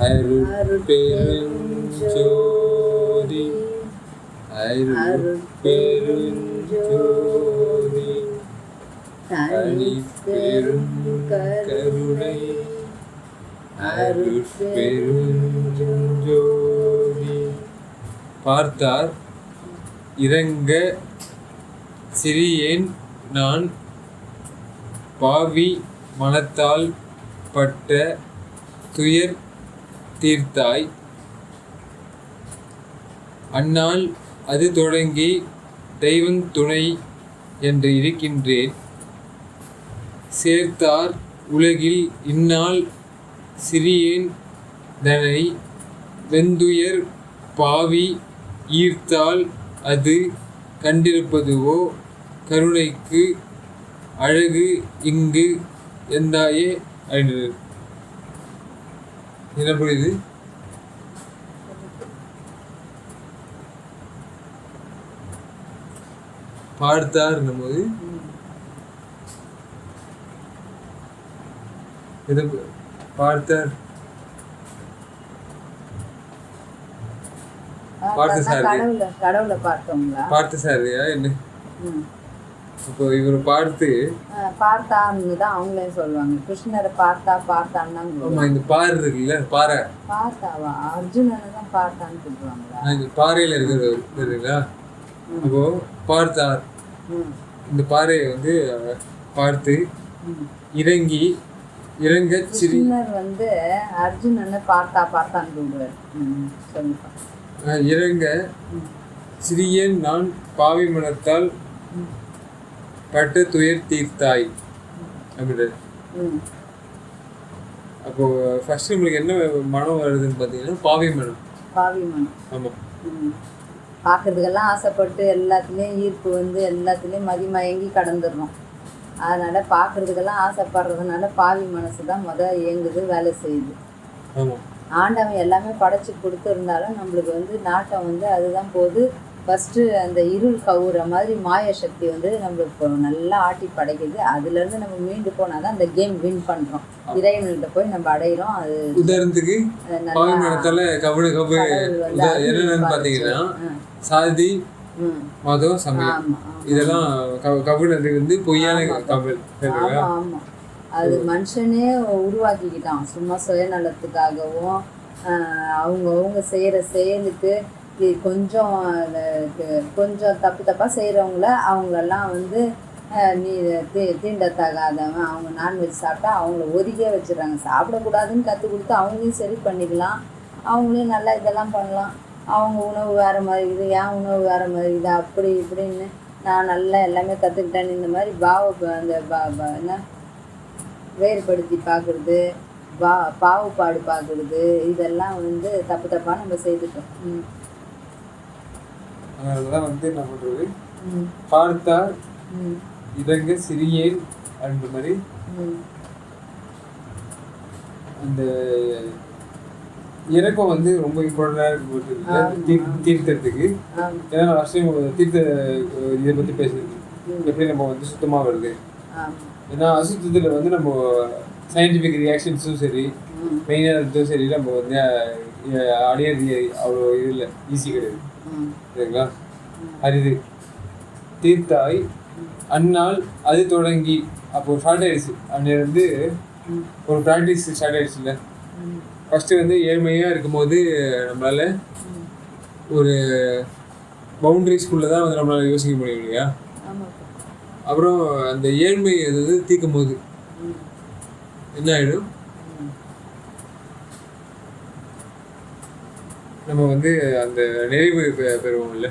அருட்பெருஞ்சோதி அருட்பெருஞ்சோதி தனிப்பெரும் கருணை அருட்பெருஞ்சோதி. பார்த்தார் இறங்க சிறியேன் நான் பாவி மனத்தால் பட்ட துயர் தீர்த்தாய். அந்நாள் அது தொடங்கி தெய்வம் துணை என்று இருக்கின்றேன். சேர்த்தார் உலகில் இந்நாள் சிறியேன் தனை வெந்துயர் பாவி ஈர்த்தால் அது கண்டிருப்பதுவோ கருணைக்கு அழகு இங்கு எந்தாயே அறிந்தது. என்ன புரியுது? பார்த்தார் போது இது பார்த்தார் பார்த்த சார் பார்த்த சாரியா என்ன? இப்போ இவர் பார்த்தான்னு தான் அவங்களே சொல்லுவாங்க. கிருஷ்ணரை பார்த்தான்னு தான். ஆமா, இந்த பாறை இருக்குல்ல, பாறை பார்த்தாவா அர்ஜுனனை தான் பார்த்தான்னு சொல்லுவாங்களா? இந்த பாறையில இருக்கிறது தெரியுங்களா? அப்போ பார்த்தார் இந்த பாறையை பார்த்து இறங்க கிருஷ்ணர் அர்ஜுனனை பார்த்தான்னு சொல்றாரு. இறங்க சிறியேன் நான் பாவி மனத்தால் பட்ட துயர் தீர்த்தாய் அப்படின்றது. அப்போ ஃபர்ஸ்ட் நம்மளுக்கு என்ன மனம் வருதுன்னு பார்த்தீங்கன்னா பாவி மனம். ஆமாம், பார்க்கறதுக்கெல்லாம் ஆசைப்பட்டு எல்லாத்துலேயும் ஈர்ப்பு எல்லாத்துலேயும் மதிமயங்கி கடந்துடுறோம். அதனால் பார்க்கறதுக்கெல்லாம் ஆசைப்படுறதுனால பாவி மனசு தான் இயங்குது, வேலை செய்யுது. ஆண்டவன் எல்லாமே படைச்சி கொடுத்துருந்தாலும் நம்மளுக்கு நாட்டம் அதுதான் போகுது. ஃபஸ்ட்டு அந்த இருள் கவுற மாதிரி மாய சக்தி நம்மளுக்கு நல்லா ஆட்டி படைக்குது. அதுலேருந்து நம்ம மீண்டு போனால் தான் அந்த கேம் வின் பண்ணுறோம். இறைவன்கிட்ட போய் நம்ம அடையிறோம். அது உதாரணத்துக்கு சாதி மதம் சமயம் இதெல்லாம் கவினது பொய்யான கவல். ஆமாம், அது மனுஷனே உருவாக்கிக்கிட்டான் சும்மா சுயநலத்துக்காகவும். அவங்க செய்கிற செயலுக்கு கொஞ்சம் தப்பாக செய்கிறவங்கள அவங்களெல்லாம் நீ தீண்டத்தகாதவன், அவங்க நான்வெஜ் சாப்பிட்டா அவங்கள ஒதுக்கியே வச்சிடறாங்க. சாப்பிடக்கூடாதுன்னு கற்றுக் கொடுத்து அவங்களையும் சரி பண்ணிக்கலாம், அவங்களையும் நல்லா இதெல்லாம் பண்ணலாம். அவங்க உணவு வேறு மாதிரி இருக்குது, என் உணவு வேறு மாதிரி இருக்குது, அப்படி இப்படின்னு நான் நல்லா எல்லாமே கற்றுக்கிட்டேன். இந்த மாதிரி என்ன வேறுபடுத்தி பார்க்குறது, பாகுபாடு பார்க்குறது, இதெல்லாம் தப்பாக நம்ம செய்துட்டோம். அதனாலதான் என்ன பண்றது, பார்த்தார் இறங்க சிறியேன் அப்படின்ற மாதிரி அந்த இறக்கம் ரொம்ப இம்பார்ட்டண்டா இருக்கு தீர்த்தத்துக்கு. ஏன்னா லாஸ்ட் தீர்த்த இதை பத்தி பேசுறது எப்படி நம்ம சுத்தமா வருது. ஏன்னா அசுத்தத்துல நம்ம சயின்டிஃபிக் ரியாக்ஷன்ஸும் சரி, மெயினாக இருந்தும் சரி, நம்ம அடையிறது அவ்வளோ இது இல்லை, ஈஸி கிடையாது. சரிங்களா? அரிது தீர்த்தாய் அந்நாள் அது தொடங்கி. அப்போ ஸ்டார்ட் ஆயிடுச்சு, அன்னிலிருந்து ஒரு ப்ராக்டிஸ் ஸ்டார்ட் ஆயிடுச்சு. இல்லை, ஃபஸ்ட்டு ஏழ்மையாக இருக்கும்போது நம்மளால ஒரு பவுண்டரிஸ்குள்ளே தான் நம்மளால யோசிக்க முடியும் இல்லையா? அப்புறம் அந்த ஏழ்மை தீர்க்கும் போது என்ன ஆகிடும், நம்ம அந்த நிறைவு பெறுவோம் இல்லை,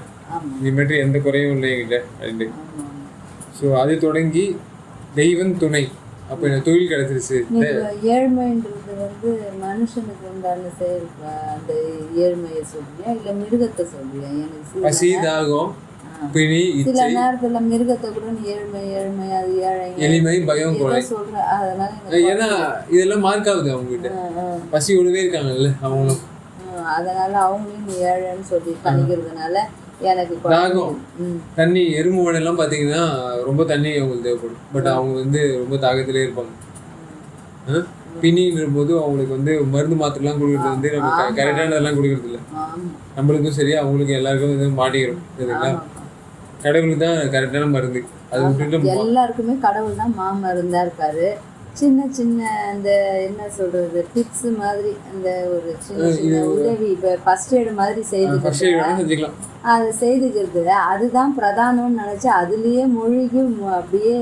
இனிமேட்டு எந்த குறையும் இல்லை என்கிட்ட அப்படின்ட்டு. ஸோ அது தொடங்கி தெய்வம் துணை. அப்போ எனக்கு தொழில் கிடைச்சிருச்சு. ஏழ்மைன்றது மனுஷனுக்கு உண்டான செயல். அந்த ஏழ்மையை சொல்றியா இல்லை மிருகத்தை சொல்றியா? எனக்கு பசி தாகம் பிணி சில நேரத்துல மிருகத்தை கூட ஏழ்மை அது ஏழை எளிமை பயம் கொலை சொல்ற. அதனால ஏன்னா இதெல்லாம் மார்க் ஆகுது அவங்க கிட்ட. பசி உடவே இருக்காங்கல்ல அவங்களும், அதனால அவங்களையும் ஏழைன்னு சொல்லி பண்ணிக்கிறதுனால எனக்கு தாகம். தண்ணி எறும்பு எல்லாம் பாத்தீங்கன்னா ரொம்ப தண்ணி அவங்களுக்கு தேவைப்படும். பட் அவங்க ரொம்ப தாகத்திலே இருப்பாங்க. பிணின்ற போது அவங்களுக்கு வந்து மருந்து மாத்திரைலாம் கொடுக்குறது வந்து நம்ம கரெக்டானதெல்லாம் கொடுக்கறது இல்லை. நம்மளுக்கும் சரி அவங்களுக்கும் எல்லாருக்கும் வந்து மாட்டிக்கிறோம் சரிங்களா. கடவுளுக்கு தான் கரெக்டான மருந்து. அது விட்டுட்டு எல்லாருக்குமே கடவுள் தான் மாமருந்தா இருக்காரு. சின்ன சின்ன அந்த என்ன சொல்றது டிப்ஸ் மாதிரி அந்த ஒரு சின்ன சின்ன உதவி இப்போ ஃபர்ஸ்ட் எய்டு மாதிரி செஞ்சுக்கலாம். அது செய்துக்கிறது அதுதான் பிரதானம்னு நினைச்சு அதுலயே மூழ்கி அப்படியே.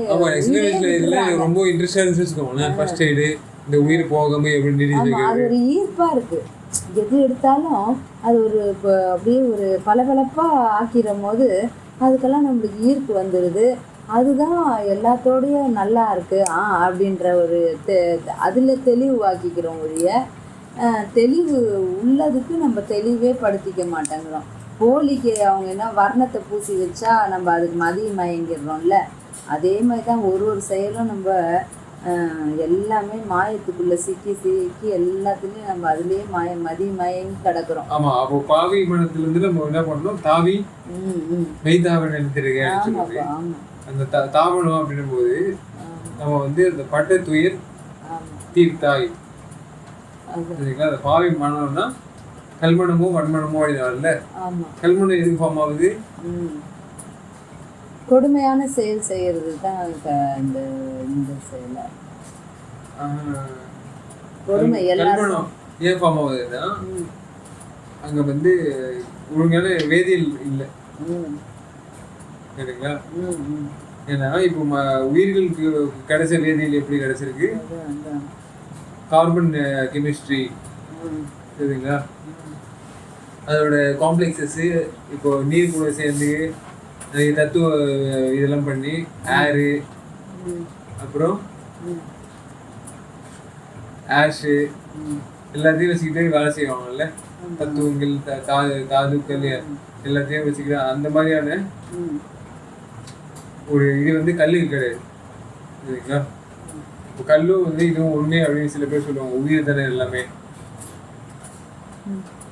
சின்ன வயசுல இதுல ரொம்ப இன்ட்ரெஸ்டா இருந்துச்சு. ஃபர்ஸ்ட் எய்டு இந்த உயிர் போகாம எப்படி அது ஒரு ஈர்ப்பா இருக்கு. எது எடுத்தாலும் அது ஒரு அப்படியே ஒரு பளபளப்பா ஆக்கிற போது அதுக்கெல்லாம் நம்மளுக்கு ஈர்ப்பு வந்துடுது. அதுதான் எல்லாத்தோடையும் நல்லா இருக்கு அப்படின்ற ஒரு அதில் தெளிவாக்கிக்கிறோம் ஒழிய தெளிவு உள்ளதுக்கு நம்ம தெளிவே படுத்திக்க மாட்டேங்கிறோம். போலிக்கு அவங்க என்ன வர்ணத்தை பூசி வச்சா நம்ம அதுக்கு மயங்கிடுறோம்ல. அதே மாதிரி தான் ஒரு செயலும் நம்ம எல்லாமே மாயத்துக்குள்ள சிக்கி எல்லாத்துலயும் நம்ம அதுலயே மயங்கி கிடக்குறோம். ஆமா, அப்போ பாவி மனத்துல இருந்து நம்ம என்ன பண்ணணும், தாவி மெய்தாவன் எடுத்துருக்கேன். அந்த தாவணம் அப்படின்னும் போது நம்ம வந்து அந்த பட்ட துயர் தீர்த்தாய் சரிங்களா. அந்த பாவி மனம்னா கல்மணமோ வன்மணமோ அப்படின்னால கல்மணம் எதுக்கு ஃபார்ம் ஆகுது, கொடுமையான செயல் செய்யறது தான் இந்த செயல கொடுமை. கல்மணம் ஏன் ஃபார்ம் ஆகுதுன்னா அங்க வந்து ஒழுங்கான வேதியியல் இல்லை சரிங்களா. ஏன்னா இப்போ உயிர்களுக்கு கிடைச்ச வேதியியல் எப்படி கிடைச்சிருக்கு, கார்பன் கெமிஸ்ட்ரி சரிங்களா. அதோட காம்ப்ளெக்ஸஸ் இப்போ நீர் கூட சேர்ந்து தத்துவ இதெல்லாம் பண்ணி ஏரு அப்புறம் ஆஷு எல்லாத்தையும் வச்சுக்கிட்டே வேலை செய்வாங்கல்ல. தத்துவங்கள் தாதுக்கள் எல்லாத்தையும் வச்சுக்கிட்டு அந்த மாதிரியான ஒரு இது வந்து கல்லுக்கு கிடையாது சரிங்களா. இப்போ கல்லும் வந்து இதுவும் ஒண்ணே அப்படின்னு சில பேர் சொல்லுவாங்க. உயிர் தானே எல்லாமே,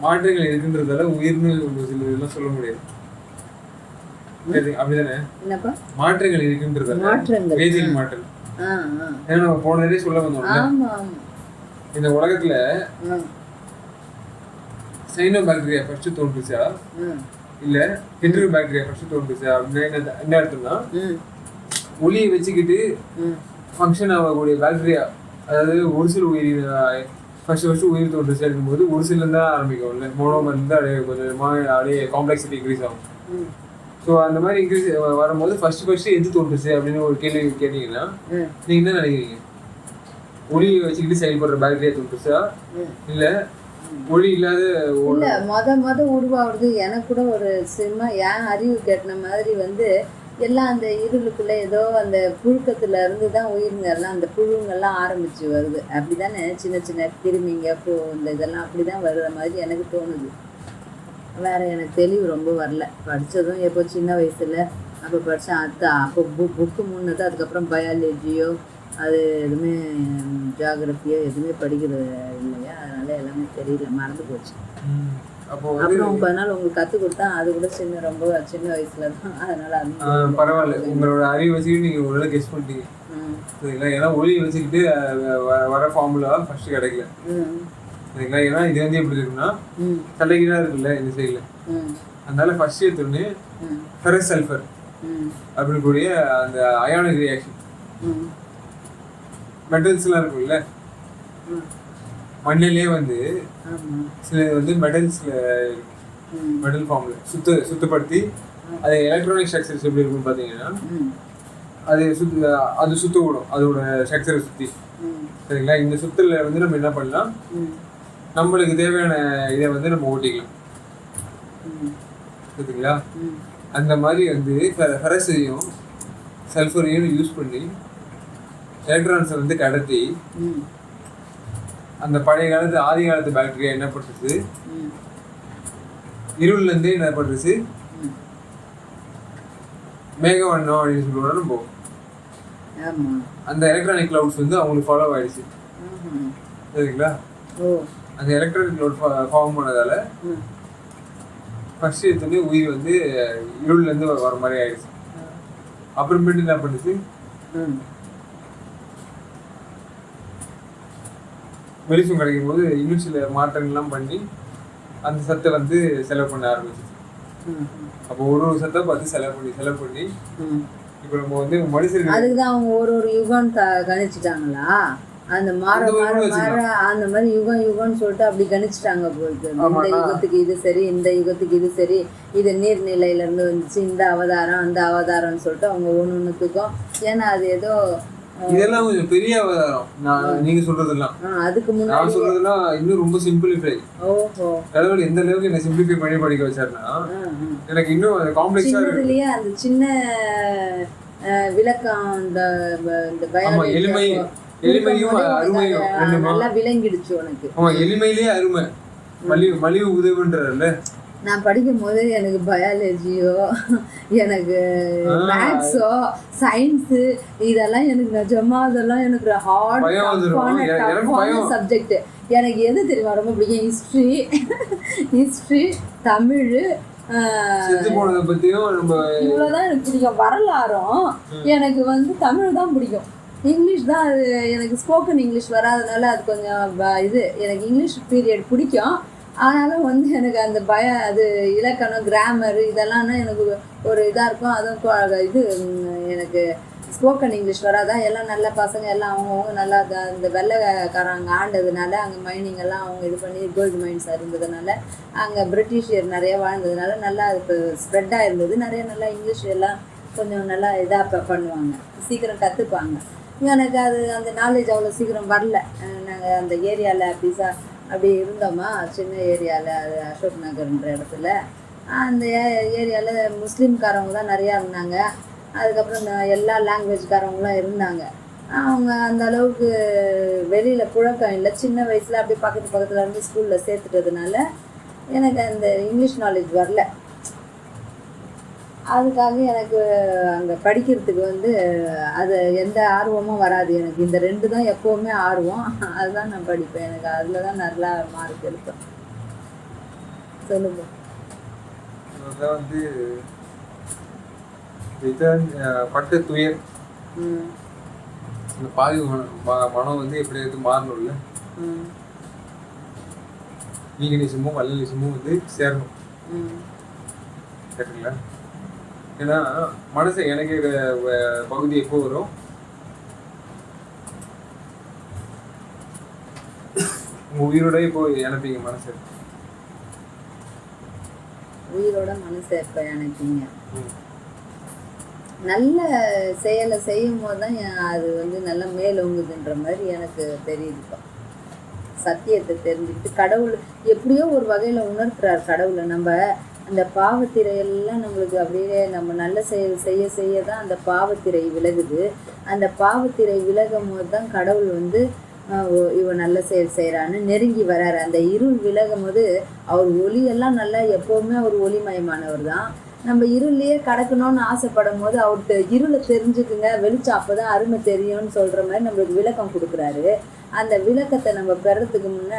மாற்றங்கள் இருக்குன்றதால உயிர்னு சில இதெல்லாம் சொல்ல முடியாது அப்படிதானே. மாற்றங்கள் இருக்குன்றதால வேதியியல் மாற்றம். ஏன்னா நம்ம போனதே சொல்ல வந்தோம் இந்த உலகத்துல சைனோ பாக்டீரியா ஃபர்ஸ்ட் தோன்றுச்சா இல்ல ஹெட்ரோ பாக்டீரியா ஃபர்ஸ்ட் தோன்றுச்சா அப்படின்னு என்ன அர்த்தம்னா, ஒளியை வச்சுக்கிட்டு ஃபங்க்ஷன் ஆகக்கூடிய பாக்டீரியா, அதாவது ஒரு சில உயிர் ஃபர்ஸ்ட் உயிர் தோன்றுச்சு இருக்கும்போது ஒரு சில தான் ஆரம்பிக்கும் இல்லை, மோனோமர் இருந்து அப்படியே கொஞ்சம் அப்படியே காம்ப்ளெக்சிட்டி இன்க்ரீஸ் ஆகும். ஸோ அந்த மாதிரி இன்க்ரீஸ் வரும்போது ஃபர்ஸ்ட் எது தோன்றுச்சு அப்படின்னு ஒரு கேள்வி கேட்டீங்கன்னா நீங்க என்ன நினைக்கிறீங்க, ஒளியை வச்சுக்கிட்டு செயல்படுற பாக்டீரியா தோன்றுச்சா இல்ல ஒளி இல்லாத மொத உருவாகுது? எனக்கு கூட ஒரு சினிமா என் அறிவு கேட்டின மாதிரி வந்து எல்லாம் அந்த இருளுக்குள்ள ஏதோ அந்த புழுக்கத்துல இருந்து தான் உயிர்ங்கெல்லாம் அந்த புழுங்கெல்லாம் ஆரம்பிச்சு வருது. அப்படிதானே சின்ன சின்ன கிருமிங்க இந்த இதெல்லாம் அப்படிதான் வருற மாதிரி எனக்கு தோணுது. வேற எனக்கு தெளிவு ரொம்ப வரல. படித்ததும் எப்போ சின்ன வயசுல அப்போ படித்தேன். அப்போ புக்கு முன்னது, அதுக்கப்புறம் பயாலஜியோ அது எதுவுமே ஜியாகிரபியோ எதுவுமே படிக்கிறது இல்லையா, அதனால எல்லாமே தெரியல, மறந்து போச்சு. அப்புறம் கொஞ்ச நாள் உங்களுக்கு கற்றுக் கொடுத்தா அது கூட ரொம்ப சின்ன வயசுல தான், அதனால அது பரவாயில்ல. உங்களோட அறிவு வச்சுக்கிட்டு நீங்க ஒரு கெஸ் பண்ணிட்டீங்க சரிங்களா. ஏன்னா ஒளி வச்சுக்கிட்டு வர ஃபார்முலா ஃபர்ஸ்ட் கிடைக்கல சரிங்களா. ஏன்னா இது வந்து எப்படி இருக்குன்னா தலைகீழா இருக்குல்ல இந்த சைட்ல, அதனால ஃபர்ஸ்ட் எடுத்தோடனே ஃபெரஸ் சல்ஃபர் அப்படின்னு கூடிய அந்த அயானிக் ரியாக்ஷன் மெட்டல்ஸ்லாம் இருக்குல்ல, மண்ணிலே வந்து சில வந்து மெட்டல் ஃபார்ம்ல சுத்தப்படுத்தி அது எலக்ட்ரானிக் ஸ்ட்ரக்சர்ஸ் எப்படி இருக்குன்னு பார்த்தீங்கன்னா அது சுத்த விடும் அதோட ஸ்ட்ரக்சரை சுற்றி சரிங்களா. இந்த சுத்தல வந்து நம்ம என்ன பண்ணலாம், நம்மளுக்கு தேவையான இதை வந்து நம்ம ஓட்டிக்கலாம் சரிங்களா. அந்த மாதிரி வந்து ஃபெரஸையும் சல்ஃபரையும் யூஸ் பண்ணி எலக்ட்ரான்ஸை வந்து கடத்தி அந்த பழைய காலத்து ஆதி காலத்து பாக்டீரியா என்ன பண்ணுறது, இருள்ல இருந்தே என்ன பண்ணுறது மேகவண்ணம் அப்படின்னு சொல்லுவோம் நம்ம. அந்த எலக்ட்ரானிக் கிளவுட்ஸ் வந்து அவங்களுக்கு ஃபாலோ ஆயிடுச்சு சரிங்களா. அந்த எலக்ட்ரானிக் கிளவுட் ஃபார்ம் பண்ணதால ஃபர்ஸ்ட் எடுத்தோடனே உயிர் வந்து இருள்ல இருந்து வர மாதிரி ஆயிடுச்சு. அப்புறமேட்டு என்ன பண்ணுச்சு, வெளிச்சம் கிடைக்கும் போது இன்னும் சில மாற்றங்கள்லாம் பண்ணி அந்த சத்தை வந்து செலவு பண்ண ஆரம்பிச்சிச்சு. அப்போ ஒரு சத்தை பார்த்து செலவு பண்ணி இப்போ நம்ம வந்து மனுஷர்கள் அதுக்குதான் அவங்க ஒரு யுகம் கணிச்சிட்டாங்களா? அந்த மாற அந்த மாதிரி யுகம்னு சொல்லிட்டு அப்படி கணிச்சிட்டாங்க போகுது. இந்த யுகத்துக்கு இது சரி, இந்த யுகத்துக்கு இது சரி, இது நீர்நிலையில இருந்து வந்துச்சு, இந்த அவதாரம் அந்த அவதாரம்னு சொல்லிட்டு அவங்க ஒண்ணுத்துக்கும். ஏன்னா அது ஏதோ இதெல்லாம் கொஞ்சம் பெரிய அவதாரம் நீங்க சொல்றதெல்லாம். அதுக்கு முன்னாடி நான் சொல்றதெல்லாம் இன்னும் ரொம்ப சிம்பிளிஃபை. ஓஹோ, கடவுள் எந்த அளவுக்கு என்ன சிம்பிளிஃபை பண்ணி படிக்க வச்சாருன்னா எனக்கு இன்னும் காம்ப்ளெக்ஸா இருக்கு. அந்த சின்ன விளக்கம் எளிமையும் அருமையும் நல்லா விளங்கிடுச்சு உனக்கு. ஆமா, எளிமையிலேயே அருமை, மலிவு உதவுன்றதுல. நான் படிக்கும் போது எனக்கு பயாலஜியோ, எனக்கு மேத்ஸோ, சயின்ஸு இதெல்லாம் எனக்கு நிஜமா அதெல்லாம் எனக்கு ஹார்டான சப்ஜெக்ட். எனக்கு எது தெரியுமா ரொம்ப பிடிக்கும்? ஹிஸ்ட்ரி, தமிழ், இவ்வளவுதான் எனக்கு பிடிக்கும். வரலாறும் எனக்கு வந்து தமிழ் தான் பிடிக்கும். இங்கிலீஷ் தான் அது எனக்கு ஸ்போக்கன் இங்கிலீஷ் வராதனால அது கொஞ்சம் எனக்கு இங்கிலீஷ் பீரியட் பிடிக்கும். ஆனாலும் வந்து எனக்கு அந்த அது இலக்கணம், கிராமர் இதெல்லாம்னா எனக்கு ஒரு இதாக இருக்கும். அதுவும் எனக்கு ஸ்போக்கன் இங்கிலீஷ் வராதா? எல்லாம் நல்ல பசங்க எல்லாம் அவங்கவுங்க நல்லா இந்த வெள்ளைக்காரங்க ஆண்டதுனால அங்கே மைனிங் எல்லாம் அவங்க இது பண்ணி கோல்டு மைன்ஸ் இருந்ததுனால அங்கே பிரிட்டிஷியர் நிறைய வாழ்ந்ததுனால நல்லா அது ஸ்ப்ரெட்டாக இருந்தது. நிறைய நல்லா இங்கிலீஷ் எல்லாம் கொஞ்சம் நல்லா இதாக பண்ணுவாங்க, சீக்கிரம் கற்றுப்பாங்க. எனக்கு அது அந்த நாலேஜ் அவ்வளோ சீக்கிரம் வரல. நாங்கள் அந்த ஏரியாவில் அப்படி இருந்தோமா, சின்ன ஏரியாவில், அது அசோக் நகர்ன்ற இடத்துல. அந்த ஏரியாவில் முஸ்லீம்காரவங்க தான் நிறையா இருந்தாங்க. அதுக்கப்புறம் இந்த எல்லா லாங்குவேஜ்காரவங்களாம் இருந்தாங்க. அவங்க அந்த அளவுக்கு வெளியில் புழக்கம் இல்லை. சின்ன வயசில் அப்படி பக்கத்தில் இருந்து ஸ்கூலில் சேர்த்துட்டதுனால எனக்கு அந்த இங்கிலீஷ் நாலேஜ் வரல. அதுக்காக எனக்கு அங்கே படிக்கிறதுக்கு வந்து அது எந்த ஆர்வமும் வராது. எனக்கு இந்த ரெண்டு தான் எப்போவுமே ஆர்வம். அதுதான் நான் படிப்பேன். எனக்கு அதில் தான் நல்லா மார்க் எடுப்பேன். சொல்லுங்க. அதான் வந்து பட்ட துயர், இந்த பாதி மனம் வந்து எப்படி மாறணும்ல, வீகனிசமும் வல்லினிசமும் வந்து சேரணும். சரிங்களா? ஏன்னா மனசு எனக்கு பகுதி எப்போ வரும்? உங்க உயிரோட இப்போ இணைப்பீங்க மனசு. உயிரோட மனசை எப்போ இணைப்பீங்க? நல்ல செயலை செய்யும் போது தான் அது வந்து நல்லா மேலோங்குதுன்ற மாதிரி எனக்கு தெரியுதுப்பா. சத்தியத்தை தெரிஞ்சுக்கிட்டு கடவுள் எப்படியோ ஒரு வகையில் உணர்த்துறார். கடவுளை நம்ம அந்த பாவத்திரையெல்லாம் நம்மளுக்கு அப்படியே நம்ம நல்ல செயல் செய்ய தான் அந்த பாவத்திரை விலகுது. அந்த பாவத்திரை விலகும் போது தான் கடவுள் வந்து இவன் நல்ல செயல் செய்கிறான்னு நெருங்கி வர்றாரு. அந்த இருள் விலகும் போது அவர் ஒளியெல்லாம் நல்லா எப்போவுமே அவர் ஒளிமயமானவர் தான். நம்ம இருளையே கடக்கணும்னு ஆசைப்படும் போது அவர்கிட்ட இருளை தெரிஞ்சுக்குங்க, வெளிச்சம் அப்போ தான் அருமை தெரியும்னு சொல்கிற மாதிரி நம்மளுக்கு விளக்கம் கொடுக்குறாரு. அந்த விளக்கத்தை நம்ம பெறத்துக்கு முன்னே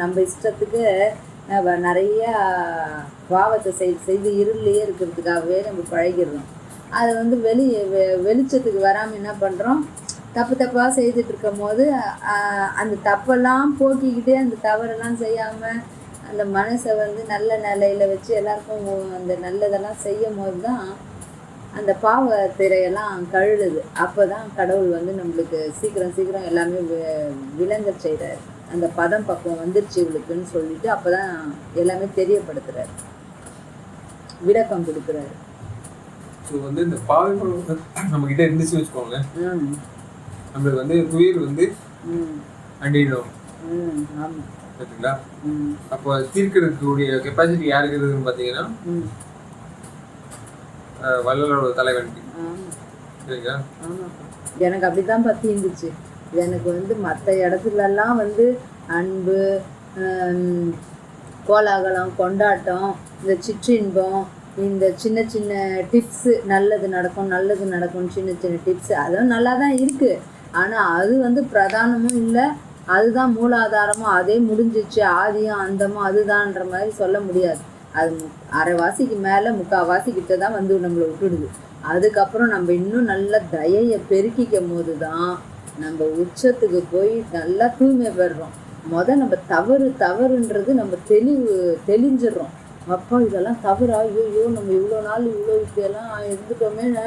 நம்ம இஷ்டத்துக்கு நிறையா பாவத்தை செய்து இருளையே இருக்கிறதுக்காகவே நம்ம பழகிடுறோம். அதை வந்து வெளிச்சத்துக்கு வராமல் என்ன பண்ணுறோம்? தப்பாக செய்துட்டு இருக்கும் போது அந்த தப்பெல்லாம் போக்கிக்கிட்டே அந்த தவறெல்லாம் செய்யாமல் அந்த மனசை வந்து நல்ல நிலையில் வச்சு எல்லாருக்கும் அந்த நல்லதெல்லாம் செய்யும் போது தான் அந்த பாவ திரையெல்லாம் கழுடுது. அப்போ தான் கடவுள் வந்து நம்மளுக்கு சீக்கிரம் எல்லாமே விளங்க செய்கிறார். அந்த பதம் பக்குவம் வந்துருச்சு இவளுக்குன்னு சொல்லிட்டு அப்போ தான் எல்லாமே தெரியப்படுத்துறாரு, விளக்கம் கொடுக்குறாரு. ஸோ வந்து இந்த பாவம் நம்மக்கிட்ட இருந்துச்சு வச்சுக்கோங்களேன், நம்மளுக்கு வந்து துயர் வந்து அண்டிடும். ஆமாம், சரிங்களா? அப்போ தீர்க்கிறதுக்குரிய கெப்பாசிட்டி யாருக்கு இருக்குதுன்னு பார்த்தீங்கன்னா வள்ளலோட தலைவனுக்கு. சரிங்களா? எனக்கு அப்படிதான் பற்றி இருந்துச்சு. எனக்கு வந்து மற்ற இடத்துலலாம் வந்து அன்பு, கோலாகலம், கொண்டாட்டம், இந்த சிற்றின்பம், இந்த சின்ன சின்ன டிப்ஸு, நல்லது நடக்கும் சின்ன சின்ன டிப்ஸு, அதுவும் நல்லா தான் இருக்குது. ஆனால் அது வந்து பிரதானமும் இல்லை, அதுதான் மூலாதாரமும், அதே முடிஞ்சிச்சு, ஆதியும் அந்தமும் அதுதான்ற மாதிரி சொல்ல முடியாது. அது அரைவாசிக்கு மேலே முக்கால்வாசிக்கிட்ட தான் வந்து நம்மளை விட்டுடுது. அதுக்கப்புறம் நம்ம இன்னும் நல்ல தயையை பெருக்கிக்கும் போது தான் நம்ம உச்சத்துக்கு போய் நல்லா தூய்மை பெறுறோம். நம்ம தவறுன்றது நம்ம தெளிஞ்சிடறோம். அப்பா இதெல்லாம் தவறா, ஐயோ நம்ம இவ்வளோ நாள் இவ்வளோ இப்படியெல்லாம் இருந்துட்டோமேன்னு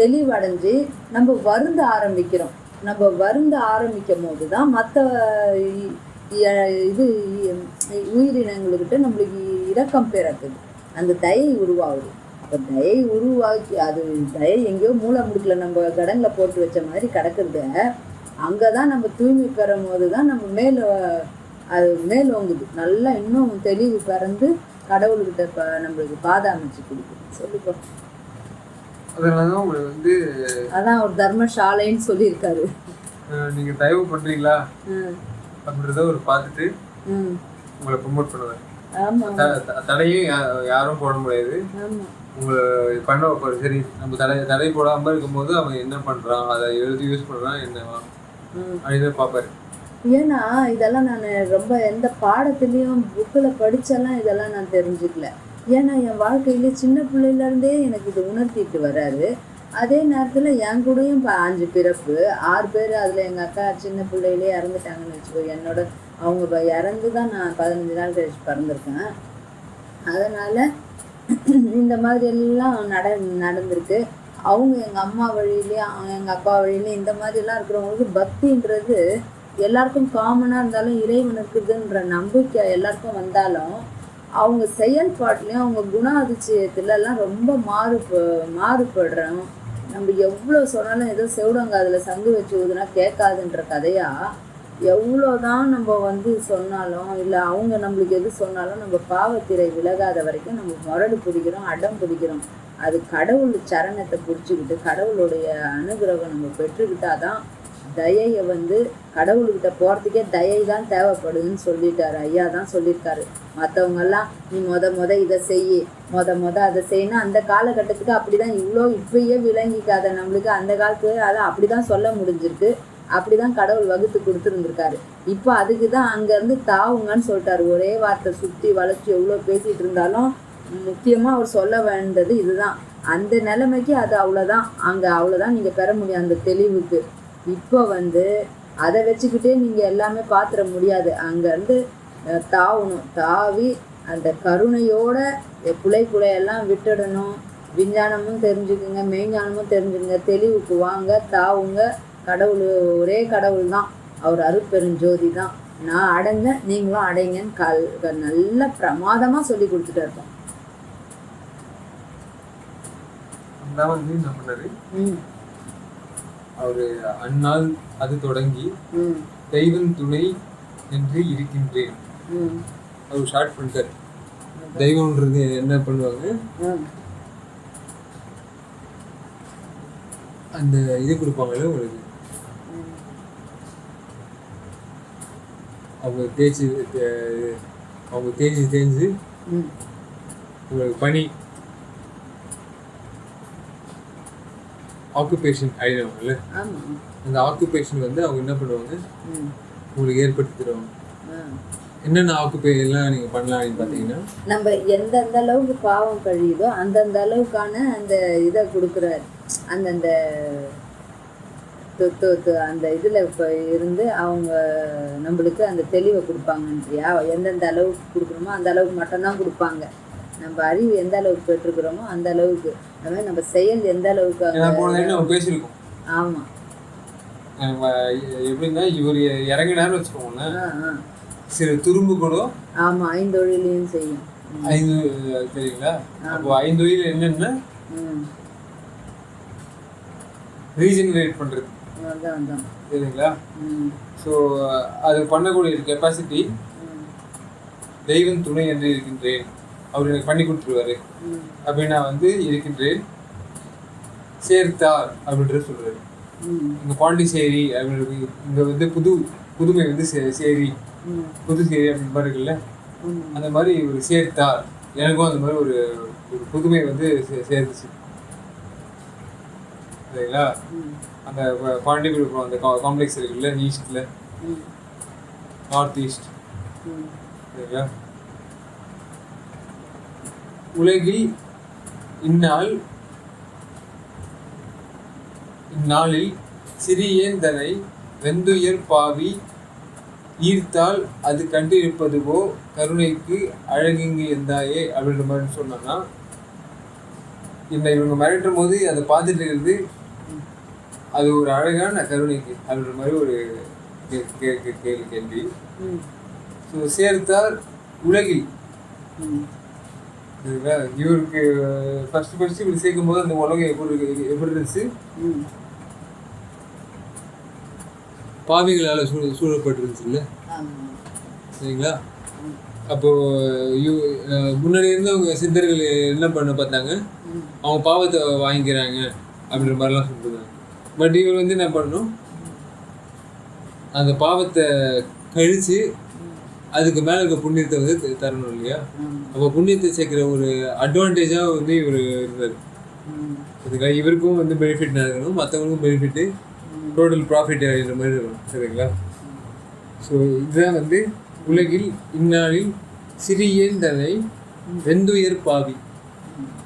தெளிவடைஞ்சு நம்ம வருந்த ஆரம்பிக்கிறோம். நம்ம வருந்த ஆரம்பிக்கும் போது தான் மற்ற இது உயிரினங்கள்கிட்ட நம்மளுக்கு இரக்கம் பிறக்குது, அந்த தயை உருவாகுது. அப்போ தயை உருவாக்கி அது தயை எங்கேயோ மூளை முடுக்கல நம்ம கடனில் போட்டு வச்ச மாதிரி கிடக்குறது. அங்கே தான் நம்ம தூய்மை பெறும் போது தான் நம்ம அது மேலோங்குது, நல்லா இன்னும் தெளிவு பிறந்து கடவுள்கிட்ட நம்மளுக்கு பாதை அமைச்சு கொடுக்குது. சொல்லிப்போ அதனாலதான் உங்களுக்கு வந்து அதான் ஒரு தர்மசாலைன்னு சொல்லியிருக்காரு. நீங்க தயவு பண்றீங்களா அப்படின்றத ஒரு பார்த்துட்டு உங்களை ப்ரொமோட் பண்ணுவேன். தடையும் யாரும் போட முடியாது. உங்களை பண்ண வைப்பாரு. சரி நம்ம தடை போடாம இருக்கும்போது அவன் என்ன பண்றான், அதை எழுதி யூஸ் பண்றான் என்னவா அப்படின்னு பார்ப்பாரு. ஏன்னா இதெல்லாம் நான் ரொம்ப எந்த பாடத்துலேயும் புக்கில் படித்தெல்லாம் இதெல்லாம் நான் தெரிஞ்சுக்கல. ஏன்னா என் வாழ்க்கையிலே சின்ன பிள்ளையிலேருந்தே எனக்கு இது உணர்த்திட்டு வர்றாரு. அதே நேரத்தில் என் கூடயும் 5 பிறப்பு 6 பேர், அதில் எங்கள் அக்கா சின்ன பிள்ளையிலே இறந்துட்டாங்கன்னு வச்சுக்கோ. அவங்க இறந்து தான் நான் 15 நாள் கழிச்சு பிறந்திருக்கேன். அதனால் இந்த மாதிரி எல்லாம் நடந்திருக்கு. அவங்க எங்கள் அம்மா வழியிலேயும் எங்கள் அப்பா வழியிலையும் இந்த மாதிரிலாம் இருக்கிறவங்களுக்கு பக்தின்றது எல்லாருக்கும் காமனாக இருந்தாலும் இறைவன் இருக்குதுன்ற நம்பிக்கை எல்லாருக்கும் வந்தாலும் அவங்க செயல்பாட்டிலையும் அவங்க குணாதிசயத்துலலாம் ரொம்ப மாறுபடுறோம். நம்ம எவ்வளோ சொன்னாலும் ஏதோ செவிடங்காதில் சங்கு வச்சு ஊதுனா கேட்காதுன்ற கதையாக எவ்வளோதான் நம்ம சொன்னாலும் இல்லை அவங்க நம்மளுக்கு எது சொன்னாலும் நம்ம பாவத்திரை விலகாத வரைக்கும் நம்ம முரடு பிடிக்கிறோம், அடம் பிடிக்கிறோம். அது கடவுள் சரணத்தை பிடிச்சிக்கிட்டு கடவுளுடைய அனுகிரகம் நம்ம பெற்றுக்கிட்டாதான் தயையை கடவுள்கிட்ட போகிறதுக்கே தயை தான் தேவைப்படுதுன்னு சொல்லிட்டாரு. ஐயா தான் சொல்லியிருக்காரு. மற்றவங்கெல்லாம் நீ மொத இதை செய், அதை செய்யணும். அந்த காலகட்டத்துக்கு அப்படி தான் இப்பயே விளங்கிக்காத நம்மளுக்கு அந்த காலத்துக்கு அதை அப்படி தான் சொல்ல முடிஞ்சிருக்கு. அப்படி தான் கடவுள் வகுத்து கொடுத்துருந்துருக்காரு. இப்போ அதுக்கு தான் அங்கேருந்து தாவுங்கன்னு சொல்லிட்டாரு. ஒரே வார்த்தை சுற்றி வளர்ச்சி எவ்வளோ பேசிகிட்டு இருந்தாலும் முக்கியமாக அவர் சொல்ல வேண்டது இதுதான். அந்த நிலைமைக்கு அது அவ்வளோதான், அங்கே அவ்வளோதான் நீங்கள் பெற முடியும் அந்த தெளிவுக்கு. இப்போ அதை வச்சுக்கிட்டே நீங்கள் எல்லாமே பார்த்துட முடியாது. அங்கேருந்து தாவணும், தாவி அந்த கருணையோட புலையெல்லாம் விட்டுடணும். விஞ்ஞானமும் தெரிஞ்சுக்குங்க, மெய்ஞானமும் தெரிஞ்சுக்குங்க, தெளிவுக்கு வாங்க, தாவுங்க. கடவுள் ஒரே கடவுள் தான், அவர் அருட்பெருஞ்சோதி தான். நான் அடைங்க நீங்களும் அடைங்கன்னு நல்ல பிரமாதமாக சொல்லி கொடுத்துட்டு இருக்கோம். என்ன பண்ணாரு அவரு, அந்நாள் அது தொடங்கி தெய்வம் துணை என்று இருக்கின்றேன். அவர் ஷார்ட் பண்ணிட்டார். தெய்வம்ன்றது என்ன பண்ணுவாங்க, அந்த இது கொடுப்பாங்கல்ல உங்களுக்கு, அவங்க தேய்ச்சி உங்களுக்கு பணி ஆக்குபேஷன் ஆயிடுவாங்கல்ல, அந்த ஆக்குபேஷன் அவங்க என்ன பண்ணுவாங்க உங்களுக்கு ஏற்படுத்தி தருவாங்க. என்னென்ன ஆக்குபேஷன்லாம் நீங்கள் பண்ணலாம் அப்படின்னு பார்த்தீங்கன்னா, நம்ம எந்தெந்த அளவுக்கு பாவம் கழியுதோ அந்தந்த அளவுக்கான அந்த இதை கொடுக்குறாரு. அந்தந்த அந்த இதில் இப்போ இருந்து அவங்க நம்மளுக்கு அந்த தெளிவை கொடுப்பாங்கன்றியா. எந்தெந்த அளவுக்கு கொடுக்குறோமோ அந்த அளவுக்கு மட்டும்தான் கொடுப்பாங்க. நம்ம அறிவு எந்த அளவுக்கு பெற்றுக்கிறோமோ அந்த அளவுக்கு, அது மாதிரி நம்ம செயல் எந்த அளவுக்கு பேசியிருக்கோம். ஆமாம், எப்படின்னா இவர் இறங்கினார்னு வச்சுக்கோங்க, சில துரும்பு கூட ஆமாம் 5 தொழிலையும் செய்யும். 5 சரிங்களா? அப்போ 5 தொழில் என்னென்ன ரீஜெனரேட் பண்ணுறது சரிங்களா? ஸோ அது பண்ணக்கூடிய கெப்பாசிட்டி தெய்வம் துணை என்று இருக்கின்றேன், அவர் எனக்கு பண்ணி கொடுத்துருவாரு அப்படின்னா இருக்கின்றேன். சேர்த்தார் அப்படின்றது சொல்றாரு. இங்கே பாண்டிச்சேரி அப்படின்றது இங்கே புதுமை சேரி, புதுச்சேரி அப்படின்னு மாதிரி இருக்குல்ல, அந்த மாதிரி ஒரு சேர்த்தார். எனக்கும் அந்த மாதிரி ஒரு புதுமை சேர்ந்துச்சு சரிங்களா? அந்த பாண்டிபுரம் அந்த காம்ப்ளெக்ஸ் இருக்குல்ல, ஈஸ்ட்ல நார்த் ஈஸ்ட் சரிங்களா? உலகில் இந்நாளில் சிறியேந்தனை வெந்துயர் பாவி ஈர்த்தால் அது கண்டிருப்பதுவோ கருணைக்கு அழகிங்கு எந்தாயே அப்படின்ற மாதிரி சொன்னா, இவங்க மிரட்டும் போது அதை பார்த்துட்டு இருக்கிறது அது ஒரு அழகான கருணைக்கு அப்படின்ற மாதிரி ஒரு கேள்வி. ஸோ சேர்த்தால் உலகில் இவருக்கு ஃபர்ஸ்ட் இப்படி சேர்க்கும் போது அந்த உலகம் எப்படி இருந்துச்சு, பாவிகளால் சூழப்பட்டிருந்துச்சுல்ல, சரிங்களா? அப்போ முன்னாடி இருந்தவங்க சித்தர்கள் என்ன பண்ண பார்த்தாங்க, அவங்க பாவத்தை வாங்கிக்கிறாங்க அப்படின்ற மாதிரிலாம் சொல்லிருந்தாங்க. பட் இவர் என்ன பண்ணணும், அந்த பாவத்தை கழிச்சு அதுக்கு மேலே இருக்க புண்ணியத்தை தரணும் இல்லையா? அப்போ புண்ணியத்தை சேர்க்குற ஒரு அட்வான்டேஜாக இவர் இருந்தார். அதுக்காக இவருக்கும் பெனிஃபிட் நடக்கணும், மற்றவங்களுக்கும் பெனிஃபிட்டு, டோட்டல் ப்ராஃபிட் ஆகிற மாதிரி இருக்கணும், சரிங்களா? ஸோ இதுதான் உலகில் இந்நாளில் சிறியேன் தன்னை வெந்துயர் பாவி.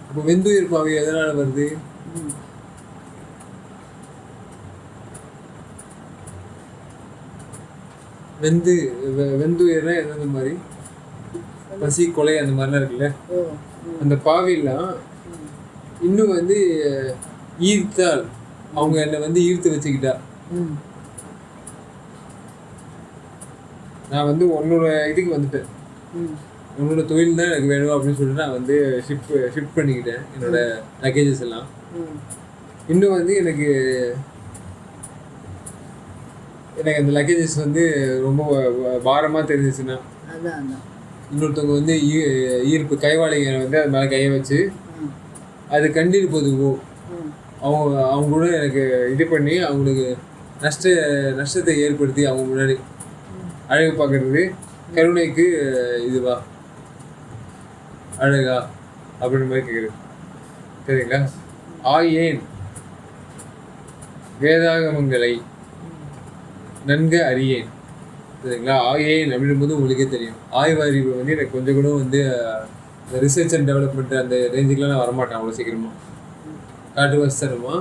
அப்போ வெந்துயர் பாவி எதனால் வருது? வெந்துயர்னா எந்த மாதிரி பசி கொலை அந்த மாதிரிலாம் இருக்குல்ல, அந்த பாவிலாம் இன்னும் ஈர்த்தால் அவங்க என்னை ஈர்த்து வச்சுக்கிட்டா, நான் உன்னோட இதுக்கு வந்துட்டேன், உன்னோட தொழில் தான் எனக்கு வேணும் அப்படின்னு சொல்லிட்டு நான் ஷிஃப்ட் பண்ணிக்கிட்டேன் என்னோட லக்கேஜஸ் எல்லாம். இன்னும் எனக்கு அந்த லக்கேஜஸ் ரொம்ப பாரமாக தெரிஞ்சிச்சுன்னா, இன்னொருத்தவங்க ஈர்ப்பு கைவாளிங்க அது மேலே கையை வச்சு அது கண்டிருப்பதுவோ அவங்க கூட எனக்கு இது பண்ணி அவங்களுக்கு நஷ்டத்தை ஏற்படுத்தி அவங்க முன்னாடி அழகு பார்க்கறது கருணைக்கு இதுவா அழகா அப்படின்ற மாதிரி கேட்குறது, சரிங்களா? ஆயேன் வேதாகமங்களை நன்க அறியேன், சரிங்களா? ஆயேன் அப்படின்போது உங்களுக்கே தெரியும், ஆய்வறிவு எனக்கு கொஞ்சம் கூட ரிசர்ச் அண்ட் டெவலப்மெண்ட் அந்த ரேஞ்சுக்கெலாம் நான் வரமாட்டேன் அவ்வளோ சீக்கிரமா. காட்டு வசனமா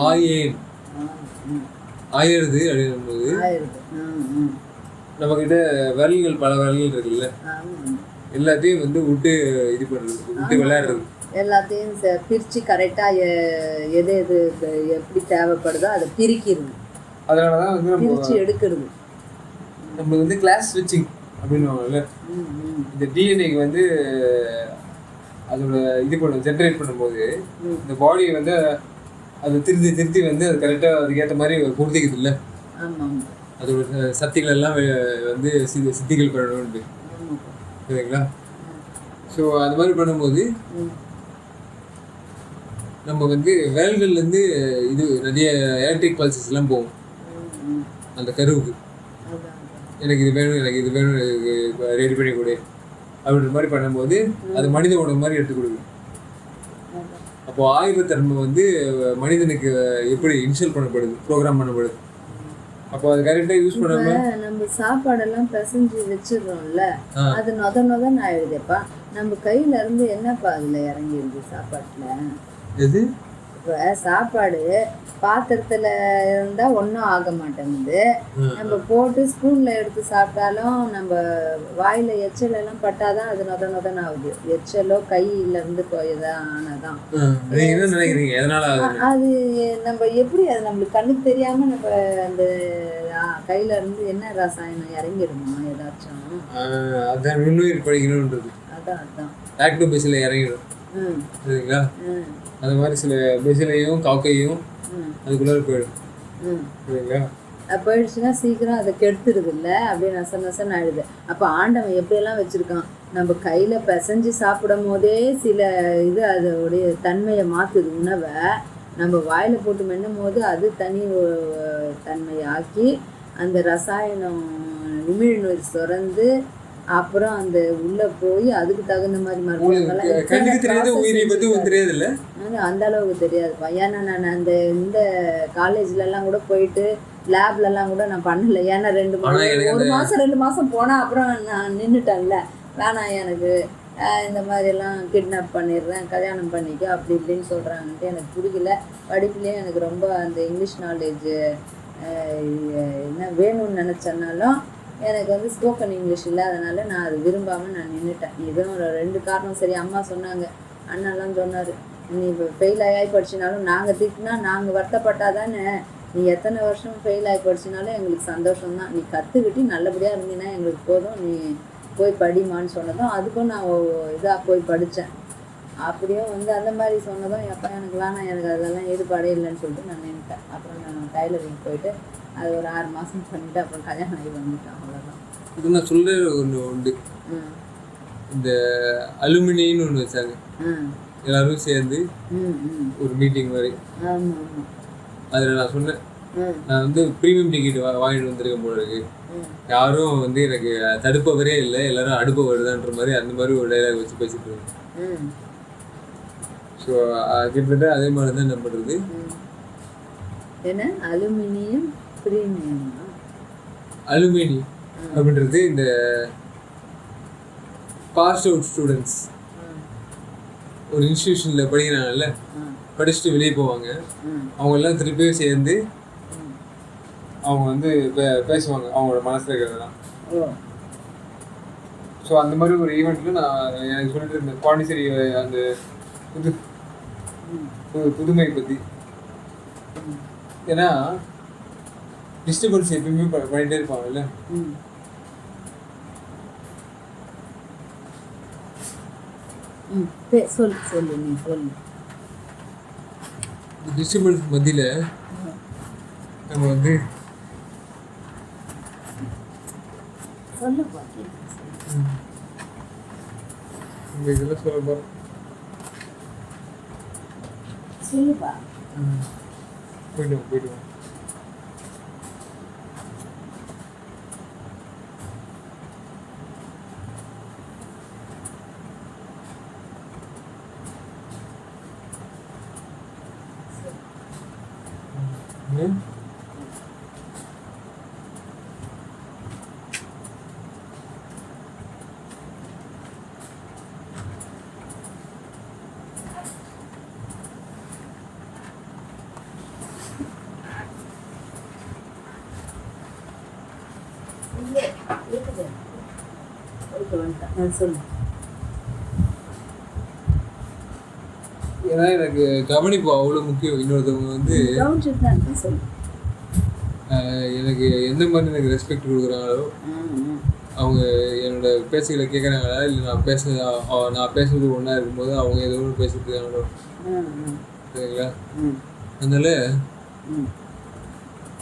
ஆயேன் ஆயிடுது அப்படின்னும்போது நம்மக்கிட்ட விரல்கள் பல விரல்கள் இருக்குல்ல, எல்லாத்தையும் விட்டு இது பண்ணுறது, விட்டு விளையாடுறது, எல்லாத்தையும் பிரித்து கரெக்டாக எது எப்படி தேவைப்படுதோ அதை பிரிக்கிறது. அதனால தான் பிரித்து எடுக்கிறது. நம்ம கிளாஸ் ஸ்விட்சிங் அப்படின்னுவாங்கல்ல, இந்த டிஎன்ஏக்கு அதோட இது ஜென்ரேட் பண்ணும்போது இந்த பாடியை அதை திருத்தி அது கரெக்டாக அதுக்கேற்ற மாதிரி பொருத்திக்குது இல்லை, அதோட சக்திகள் எல்லாம் சித்திகள் பண்ணணும்னு, சரிங்களா? ஸோ அது மாதிரி பண்ணும்போது நம்ம வேல்கள்லேருந்து இது நிறைய எலக்ட்ரிக் பல்சஸ் எல்லாம் போகும் அந்த கருவுக்கு, எனக்கு இது வேணும் எனக்கு ரெடி பண்ணி கொடு அப்படின்ற மாதிரி பண்ணும்போது அது மனித உணவு மாதிரி எடுத்து கொடுக்குது. அப்போ ஆய்வுத்தன்மை மனிதனுக்கு எப்படி இன்ஸ்டால் பண்ணப்படுது, ப்ரோக்ராம் பண்ணப்படுது. அப்போ அது கரெக்டாக யூஸ் பண்ணாம நம்ம சாப்பாடெல்லாம் பிசைஞ்சு வச்சிடுறோம்ல, அது நொதன்னு ஆயிடுதுப்பா. நம்ம கையில இருந்து என்னப்பா அதில் இறங்கிடுது சாப்பாட்டில்? எது? இப்போ சாப்பாடு பாத்திரத்தில் இருந்தால் ஒன்றும் ஆக மாட்டேங்குது, நம்ம போட்டு ஸ்பூனில் எடுத்து சாப்பிட்டாலும் நம்ம வாயில் எச்சல் எல்லாம் பட்டாதான் அது நொதன்னு ஆகுது. எச்சலோ கையிலேருந்து ஆனதான் அது நம்ம எப்படி அது நம்மளுக்கு கண்ணுக்கு தெரியாமல் நம்ம அந்த கையில இருந்து என்ன ரசாயனம் இறங்கிடுமா ஏதாச்சும்? அதான் நுண்ணுயிர் படிக்கணும்ன்றது, அதான் லாக்டோபேசில் இறங்கிடும், சரிங்களா? அது மாதிரி சில பெசிலையும் காக்கையும் அதுக்குள்ளார போயிடும், சரிங்களா? போயிடுச்சுன்னா சீக்கிரம் அதை கெடுத்துருது இல்லை, அப்படியே நசன்னு ஆயிடுது. அப்போ ஆண்டவன் எப்படியெல்லாம் வச்சுருக்கான், நம்ம கையில் பிசைஞ்சு சாப்பிடும் போதே சில இது அதோடைய தன்மையை மாற்றுது. உணவை நம்ம வாயில் போட்டு மென்னும் போது அது தனி தன்மையாக்கி அந்த ரசாயனம் உமிழ்நீர் சுரந்து அப்புறம் அந்த உள்ள போய் அதுக்கு தகுந்த மாதிரி அந்த அளவுக்கு தெரியாதுப்பா. ஏன்னா நான் அந்த இந்த காலேஜ்லலாம் கூட போயிட்டு லேப்லலாம் கூட நான் பண்ணல. ஏன்னா 2 மாதம் போனால் அப்புறம் நான் நின்றுட்டேன்ல, வேணாம் எனக்கு இந்த மாதிரிலாம் கிட்னாப் பண்ணிடுறேன், கல்யாணம் பண்ணிக்க அப்படி இப்படின்னு சொல்கிறாங்கன்ட்டு எனக்கு பிடிக்கல. படிப்புலேயும் எனக்கு ரொம்ப அந்த இங்கிலீஷ் நாலேஜ் என்ன வேணும்னு நினச்சனாலும் எனக்கு வந்து ஸ்போக்கன் இங்கிலீஷ் இல்லாதனால நான் அது விரும்பாமல் நான் நின்றுட்டேன். இதுவும் ஒரு 2 காரணம். சரி, அம்மா சொன்னாங்க, அண்ணாலாம் சொன்னார், நீ இப்போ ஃபெயில் ஆகி படிச்சினாலும் நாங்கள் திட்டினா நாங்கள் வருத்தப்பட்டால் தானே, நீ எத்தனை வருஷம் ஃபெயில் ஆகி படிச்சினாலும் எங்களுக்கு சந்தோஷம்தான், நீ கற்றுக்கிட்டு நல்லபடியாக இருந்தீங்கன்னா எங்களுக்கு போதும், நீ போய் படிமான்னு சொன்னதும் அதுக்கும் நான் இதாக போய் படித்தேன். அப்படியும் வந்து அந்த மாதிரி சொன்னதும் எப்போ எனக்கு வேணாம், எனக்கு அதெல்லாம் ஈடுபாடே இல்லைன்னு சொல்லிட்டு நான் நின்றுட்டேன். அப்புறம் நான் டைலரிங் போயிட்டு அது ஒரு 6 மாதம் பண்ணிவிட்டு அப்புறம் கல்யாணம் ஆகி வந்துட்டேன். அவ்வளோதான். இது நான் சொல்கிற ஒன்று உண்டு. இந்த அலுமினியன்னு ஒன்று வச்சாங்க, எல்லாரும் சேர்ந்து ஒரு மீட்டிங் மாதிரி. அதில் நான் சொன்னேன், நான் வந்து ப்ரீமியம் டிக்கெட் வாங்கிட்டு வந்திருக்கேன் போல இருக்கு, யாரும் வந்து எனக்கு தடுப்பவரே இல்லை, எல்லாரும் அடுப்பவர்தான்ற மாதிரி அந்த மாதிரி ஒரு டைலாக் வச்சு பேசிட்டு இருக்கேன். ஸோ கிட்டத்தட்ட அதே மாதிரி தான் என்ன பண்ணுறது. என்ன அலுமினியம் ப்ரீமியம்? அலுமினியம் அப்படின்றது இந்த பாஸ் அவுட் ஸ்டூடெண்ட்ஸ் ஒரு இன்ஸ்டிடியூஷனில் படிக்கிறாங்கல்ல, படிச்சுட்டு வெளியே போவாங்க, அவங்க எல்லாம் திருப்பியும் சேர்ந்து அவங்க வந்து பேசுவாங்க அவங்களோட மனசில் இருக்கிறதெல்லாம். ஸோ அந்த மாதிரி ஒரு ஈவெண்ட்டில் நான் எனக்கு சொல்லிட்டு இருந்தேன் பாண்டிச்சேரி அந்த புதுமை பற்றி. ஏன்னா டிஸ்டர்பன்ஸ் எப்பயுமே பண்ணிகிட்டே இருப்பாங்கல்ல. சொல்லு நீ சொல்லு. டிஸ்டர்பன்ஸ் மத்தியில் நம்ம வந்து இதெல்லாம் சொல்லப்பா சொல்லுப்பா. போயிடுவோம். ஏன்னா எனக்கு கவனிப்பு அவ்வளோ முக்கியம். இன்னொருத்தவங்க வந்து எனக்கு எந்த மாதிரி எனக்கு ரெஸ்பெக்ட் கொடுக்குறாங்களோ, அவங்க என்னோட பேசுகளை கேட்குறாங்களா, இல்லை நான் பேசுறது ஒன்றா இருக்கும்போது அவங்க ஏதோ ஒன்று பேசிட்டு இருக்காங்களோ, சரிங்களா? அதனால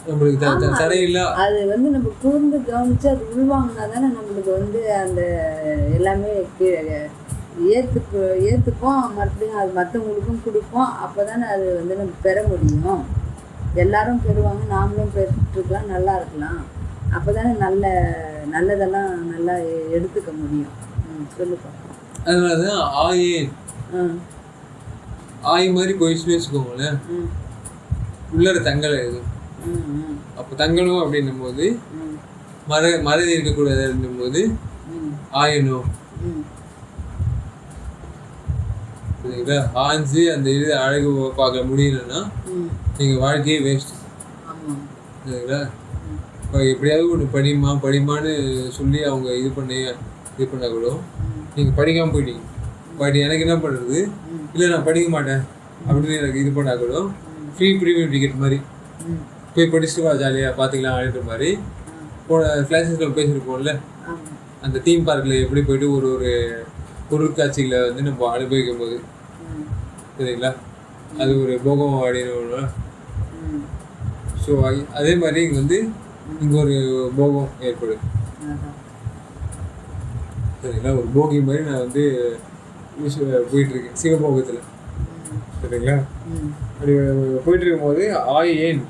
நம்மளுக்கு தடையில்லை. அது வந்து நம்ம கூர்ந்து கவனிச்சு அது உள்வாங்கினா தானே நம்மளுக்கு வந்து அந்த எல்லாமே ஏற்றுப்போம், மறுபடியும் அது மற்றவங்களுக்கும் கொடுப்போம். அப்போ தானே அது வந்து நம்ம பெற முடியும். எல்லாரும் பெறுவாங்க, நாமளும் பெற்றுக்கலாம், நல்லா இருக்கலாம். அப்போ தானே நல்லதெல்லாம் நல்லா எடுத்துக்க முடியும். சொல்லுப்பா. அதனால தான் ஆய் மாதிரி போயிடுச்சுன்னு வச்சுக்கோங்களேன், உள்ளர தங்கலை எதுவும். அப்போ தங்கணும் அப்படின்னும் போது மறதி இருக்கக்கூடாது அப்படின்னும் போது ஆயணும். சரிங்களா? ஆஞ்சு அந்த இது அழகு பார்க்க முடியலன்னா நீங்கள் வாழ்க்கையே வேஸ்ட். சரிங்களா? இப்போ எப்படியாவது ஒன்று படிமான்னு சொல்லி அவங்க இது பண்ணால் கூட நீங்கள் படிக்காமல் போயிட்டீங்க. பட் எனக்கு என்ன பண்ணுறது, இல்லை நான் படிக்க மாட்டேன் அப்படின்னு எனக்கு இது பண்ணால் கூட ஃப்ரீ ப்ரீமியம் டிக்கெட் மாதிரி போய் படிச்சுட்டு வா, ஜாலியாக பார்த்துக்கலாம் அப்படின்ற மாதிரி. போன கிளாஸஸில் பேசியிருப்போம்ல, அந்த தீம் பார்க்கில் எப்படி போயிட்டு ஒரு பொருட்காட்சிகளை வந்து நம்ம அனுபவிக்கும் போது, சரிங்களா, அது ஒரு போகம் அப்படின்னு. ஸோ அதே மாதிரி இங்கே வந்து இங்கே ஒரு போகம் ஏற்படுது. சரிங்களா? ஒரு போகி மாதிரி நான் வந்து போயிட்டுருக்கேன் சிவபோகத்தில். சரிங்களா? அப்படி போயிட்டு இருக்கும்போது ஏன்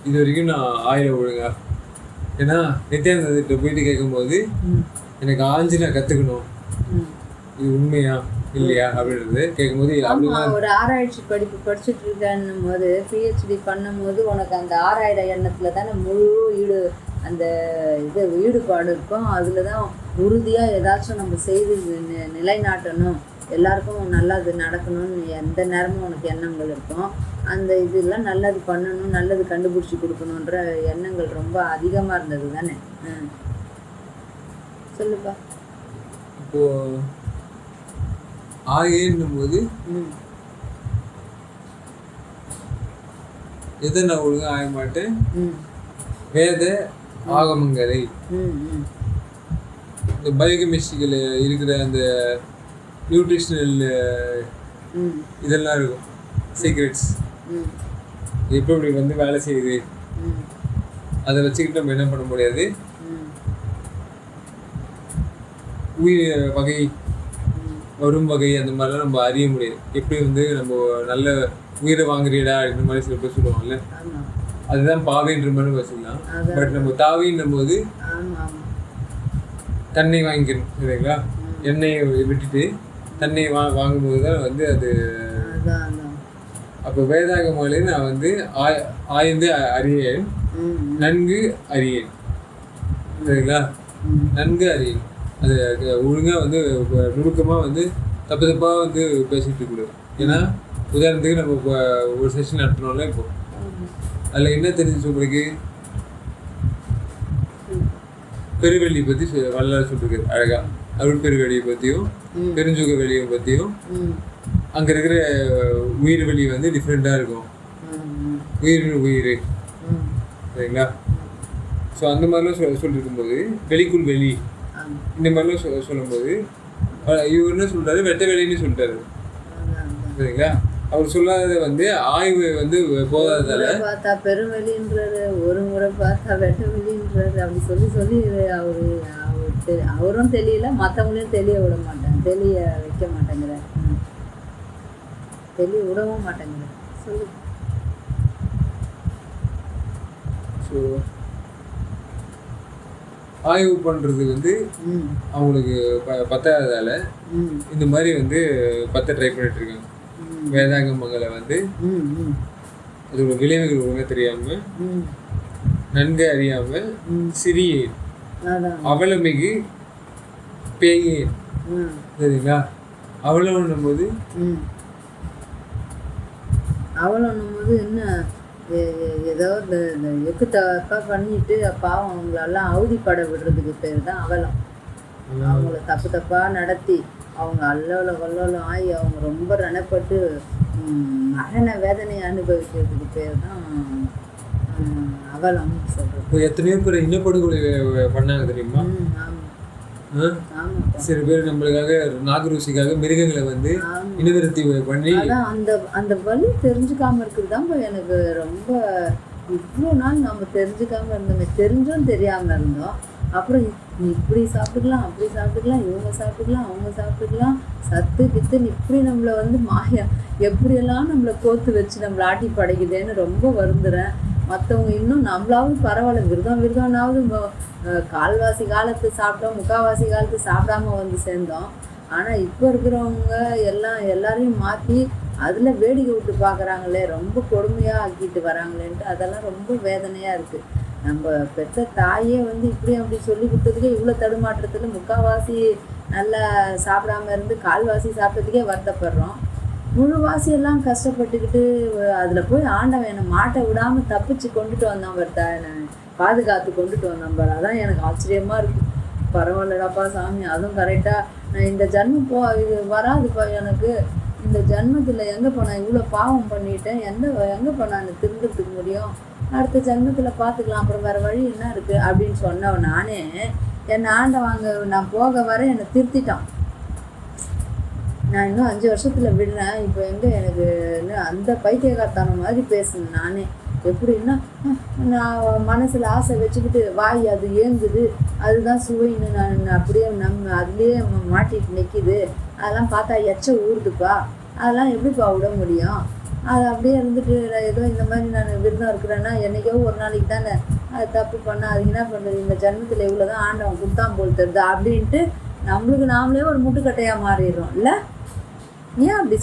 இது வரைக்கும் நான் ஆயில ஒழுங்கா, ஏன்னா நித்யானந்தத்திட்ட போயிட்டு கேட்கும்போது எனக்கு ஆஞ்சு நான் கற்றுக்கணும், இது உண்மையா இல்லையா அப்படின்றது கேட்கும்போது ஒரு ஆராய்ச்சி படிப்பு படிச்சுட்டு இருக்கேன்னும் போது, பிஹெச்டி பண்ணும் போது உனக்கு அந்த ஆராய்ட எண்ணத்தில் தானே முழு அந்த ஈடுபாடு இருக்கும். அதில் தான் உறுதியாக ஏதாச்சும் நம்ம செய்து நிலைநாட்டணும் எல்லாருக்கும் நல்லது நடக்கணும்னு எந்த நேரமும் உனக்கு எண்ணங்கள் இருக்கும். அந்த இதெல்லாம் நல்லது பண்ணணும், நல்லது கண்டுபிடிச்சி கொடுக்கணுன்ற எண்ணங்கள் ரொம்ப அதிகமாக இருந்தது தானே. சொல்லுப்பா. இப்போ ஆயேன்னும் போது எதை நான் ஒழுங்காக ஆய மாட்டேன், வேத ஆகமங்களை இந்த பயோகெமிஸ்ட்ரியில் இருக்கிற அந்த நியூட்ரிஷனல் இதெல்லாம் இருக்கும், சீக்ரெட்ஸ் எப்படி வந்து வேலை செய்யுது, அதை வச்சுக்கிட்டு நம்ம என்ன பண்ண முடியாது. உயிர் வகை வரும் வகை அந்த மாதிரிலாம் நம்ம அறிய முடியாது. எப்படி வந்து நம்ம நல்ல உயிரை வாங்குறீடா இந்த மாதிரி சில பேர் சொல்லுவாங்கல்ல, அதுதான் பாவைன்ற மாதிரி வச்சுக்கலாம். பட் நம்ம தாவின்னும் போது தண்ணி வாங்கிக்கணும் சரிங்களா. எண்ணெயை விட்டுட்டு தண்ணியை வாங்கும்போது தான் வந்து அது. அப்போ வேதாகமாலே நான் வந்து ஆய்ந்து அறியேன், நன்கு அறியேன் சரிங்களா. நன்கு அறியேன், அது ஒழுங்காக வந்து நுணுக்கமாக வந்து தப்பு தப்பாக வந்து பேசிட்டு இருக்கக்கூடாது. ஏன்னா உதாரணத்துக்கு நம்ம இப்போ ஒரு செஷன் நடத்தினோம்ல, இப்போ அதில் என்ன தெரிஞ்சு உங்களுக்கு பெருவெளியை பற்றி வள்ளலார் சொல்லியிருக்காரு அழகா. அருள் பெருவெளியை பற்றியும் பெருஞ்சுக வெளியை பற்றியும் அங்கே இருக்கிற உயிர் வெளி வந்து டிஃப்ரெண்ட்டாக இருக்கும். உயிர் சரிங்களா. ஸோ அந்த மாதிரிலாம் சொல்லியிருக்கும்போது வெளிக்குள் வெளி இந்த மாதிரிலாம் சொல்லும்போது இவர் என்ன சொல்கிறாரு, வெட்ட வெளின்னு சொல்லிட்டாரு சரிங்களா. அவர் சொல்லாததை வந்து ஆய்வு வந்து போதாதால பார்த்தா பெருவெளின்றாரு, ஒரு முறை பார்த்தா வெட்ட வெளின்றாரு. அப்படி சொல்லி சொல்லி அவரும் தெரியல, மற்றவங்களையும் தெரிய விட மாட்டேன், தெரிய வைக்க மாட்டேங்கிறார், தெரிய விடவும் மாட்டேங்கிறார். சொல்லு. ஸோ ஆய்வு பண்ணுறது வந்து அவங்களுக்கு பத்தாததால இந்த மாதிரி வந்து ட்ரை பண்ணிட்டு இருக்காங்க. வேதாகமங்களை வந்து அதோட விளைவுகள் ஒழுங்காக தெரியாமல் நன்கு அறியாமல் சிறியேன் அவலமிகு பேயேன் சரிங்களா. அவலன்னும் போது என்ன ஏதோ இந்த எக்கு தப்பா பண்ணிட்டு பாவம் அவங்களெல்லாம் அவதிப்பட விடுறதுக்கு பேர் தான் அவலம். அவங்கள தப்பு தப்பாக நடத்தி அவங்க வல்லோலம் ஆகி அவங்க ரொம்ப ரணப்பட்டு மரண வேதனையை அனுபவிக்கிறதுக்கு பேர் தான் அவலம் சொல்கிறது. இப்போ எத்தனையோ பேர் இனப்படுகொலை பண்ணாங்க தெரியுமா. சில பேர் நம்மளுக்காக நாகரூசிக்காக மிருகங்களை வந்து இனவிருத்தி பண்ணி அந்த வலி தெரிஞ்சுக்காம இருக்குது தான் எனக்கு ரொம்ப. இவ்வளோ நாள் நம்ம தெரிஞ்சுக்காம இருந்தோமே, தெரிஞ்சும் தெரியாமல் இருந்தோம். அப்புறம் இப்படி சாப்பிட்டுக்கலாம், அப்படி சாப்பிட்டுக்கலாம், இவங்க சாப்பிட்டுக்கலாம், அவங்க சாப்பிட்டுக்கலாம், சத்து கித்துன்னு இப்படி நம்மளை வந்து மாயா எப்படியெல்லாம் நம்மளை கோத்து வச்சு நம்மளை ஆட்டி படைக்குதேன்னு ரொம்ப வருந்துறேன். மற்றவங்க இன்னும் நம்மளாவது பரவாயில்ல, விரதம்னாவது கால்வாசி காலத்து சாப்பிட்டோம், முக்கால்வாசி காலத்து சாப்பிடாம வந்து சேர்ந்தோம். ஆனால் இப்போ இருக்கிறவங்க எல்லாரையும் மாற்றி அதில் வேடிக்கை விட்டு பார்க்குறாங்களே, ரொம்ப கொடுமையாக ஆக்கிட்டு வராங்களேன்ட்டு அதெல்லாம் ரொம்ப வேதனையாக இருக்குது. நம்ம பெற்ற தாயே வந்து இப்படி அப்படி சொல்லி கொடுத்ததுக்கே இவ்வளோ தடுமாற்றத்தில் முக்கால்வாசி நல்லா சாப்பிடாம இருந்து கால்வாசி சாப்பிட்டதுக்கே வருத்தப்படுறோம். முழுவாசியெல்லாம் கஷ்டப்பட்டுக்கிட்டு அதில் போய் ஆண்டவன் என்னை மாட்டை விடாமல் தப்பிச்சு கொண்டுட்டு வந்தான் பாதுகாத்து கொண்டுட்டு வந்தான் பாரு. அதான் எனக்கு ஆச்சரியமாக இருக்குது. பரவாயில்லடாப்பா சாமி, அதுவும் கரெக்டாக நான் இந்த ஜன்மம் இது வராதுப்பா எனக்கு. இந்த ஜன்மத்தில் எங்கேப்பா நான் இவ்வளோ பாவம் பண்ணிட்டேன், எங்கேப்பா நான் திருந்துறதுக்கு முடியும், அடுத்த ஜன்மத்தில் பார்த்துக்கலாம், அப்புறம் வேறு வழி என்ன இருக்குது அப்படின்னு சொன்னவன் நானே என்னை ஆண்டவாங்க நான் போக வர என்னை திருத்திட்டான். நான் இன்னும் 5 வருஷத்தில் விடுறேன். இப்போ எனக்கு அந்த பைத்தியக்காரத்தனம் மாதிரி பேசுனேன் நானே. எப்படின்னா நான் மனசில் ஆசை வச்சுக்கிட்டு வாய் அது ஏங்குது, அதுதான் சுவைன்னு நான் அப்படியே அதுலேயே மாட்டிட்டு நிற்கிது. அதெல்லாம் பார்த்தா ஊறுதுப்பா, அதெல்லாம் எப்படிப்பா விட முடியும்? அது அப்படியே இருந்துட்டு ஏதோ இந்த மாதிரி நான் விருதம் இருக்கிறேன்னா என்றைக்கோ ஒரு நாளைக்கு தானே அது தப்பு பண்ணால் அதுக்கு என்ன பண்ணுறது, இந்த ஜன்மத்தில் இவ்வளோ தான் ஆண்டவன் கொடுத்தான் போல் தருது அப்படின்ட்டு நம்மளுக்கு நாமளே ஒரு முட்டுக்கட்டையாக மாறிடுறோம் இல்லை? ஏன் அப்படி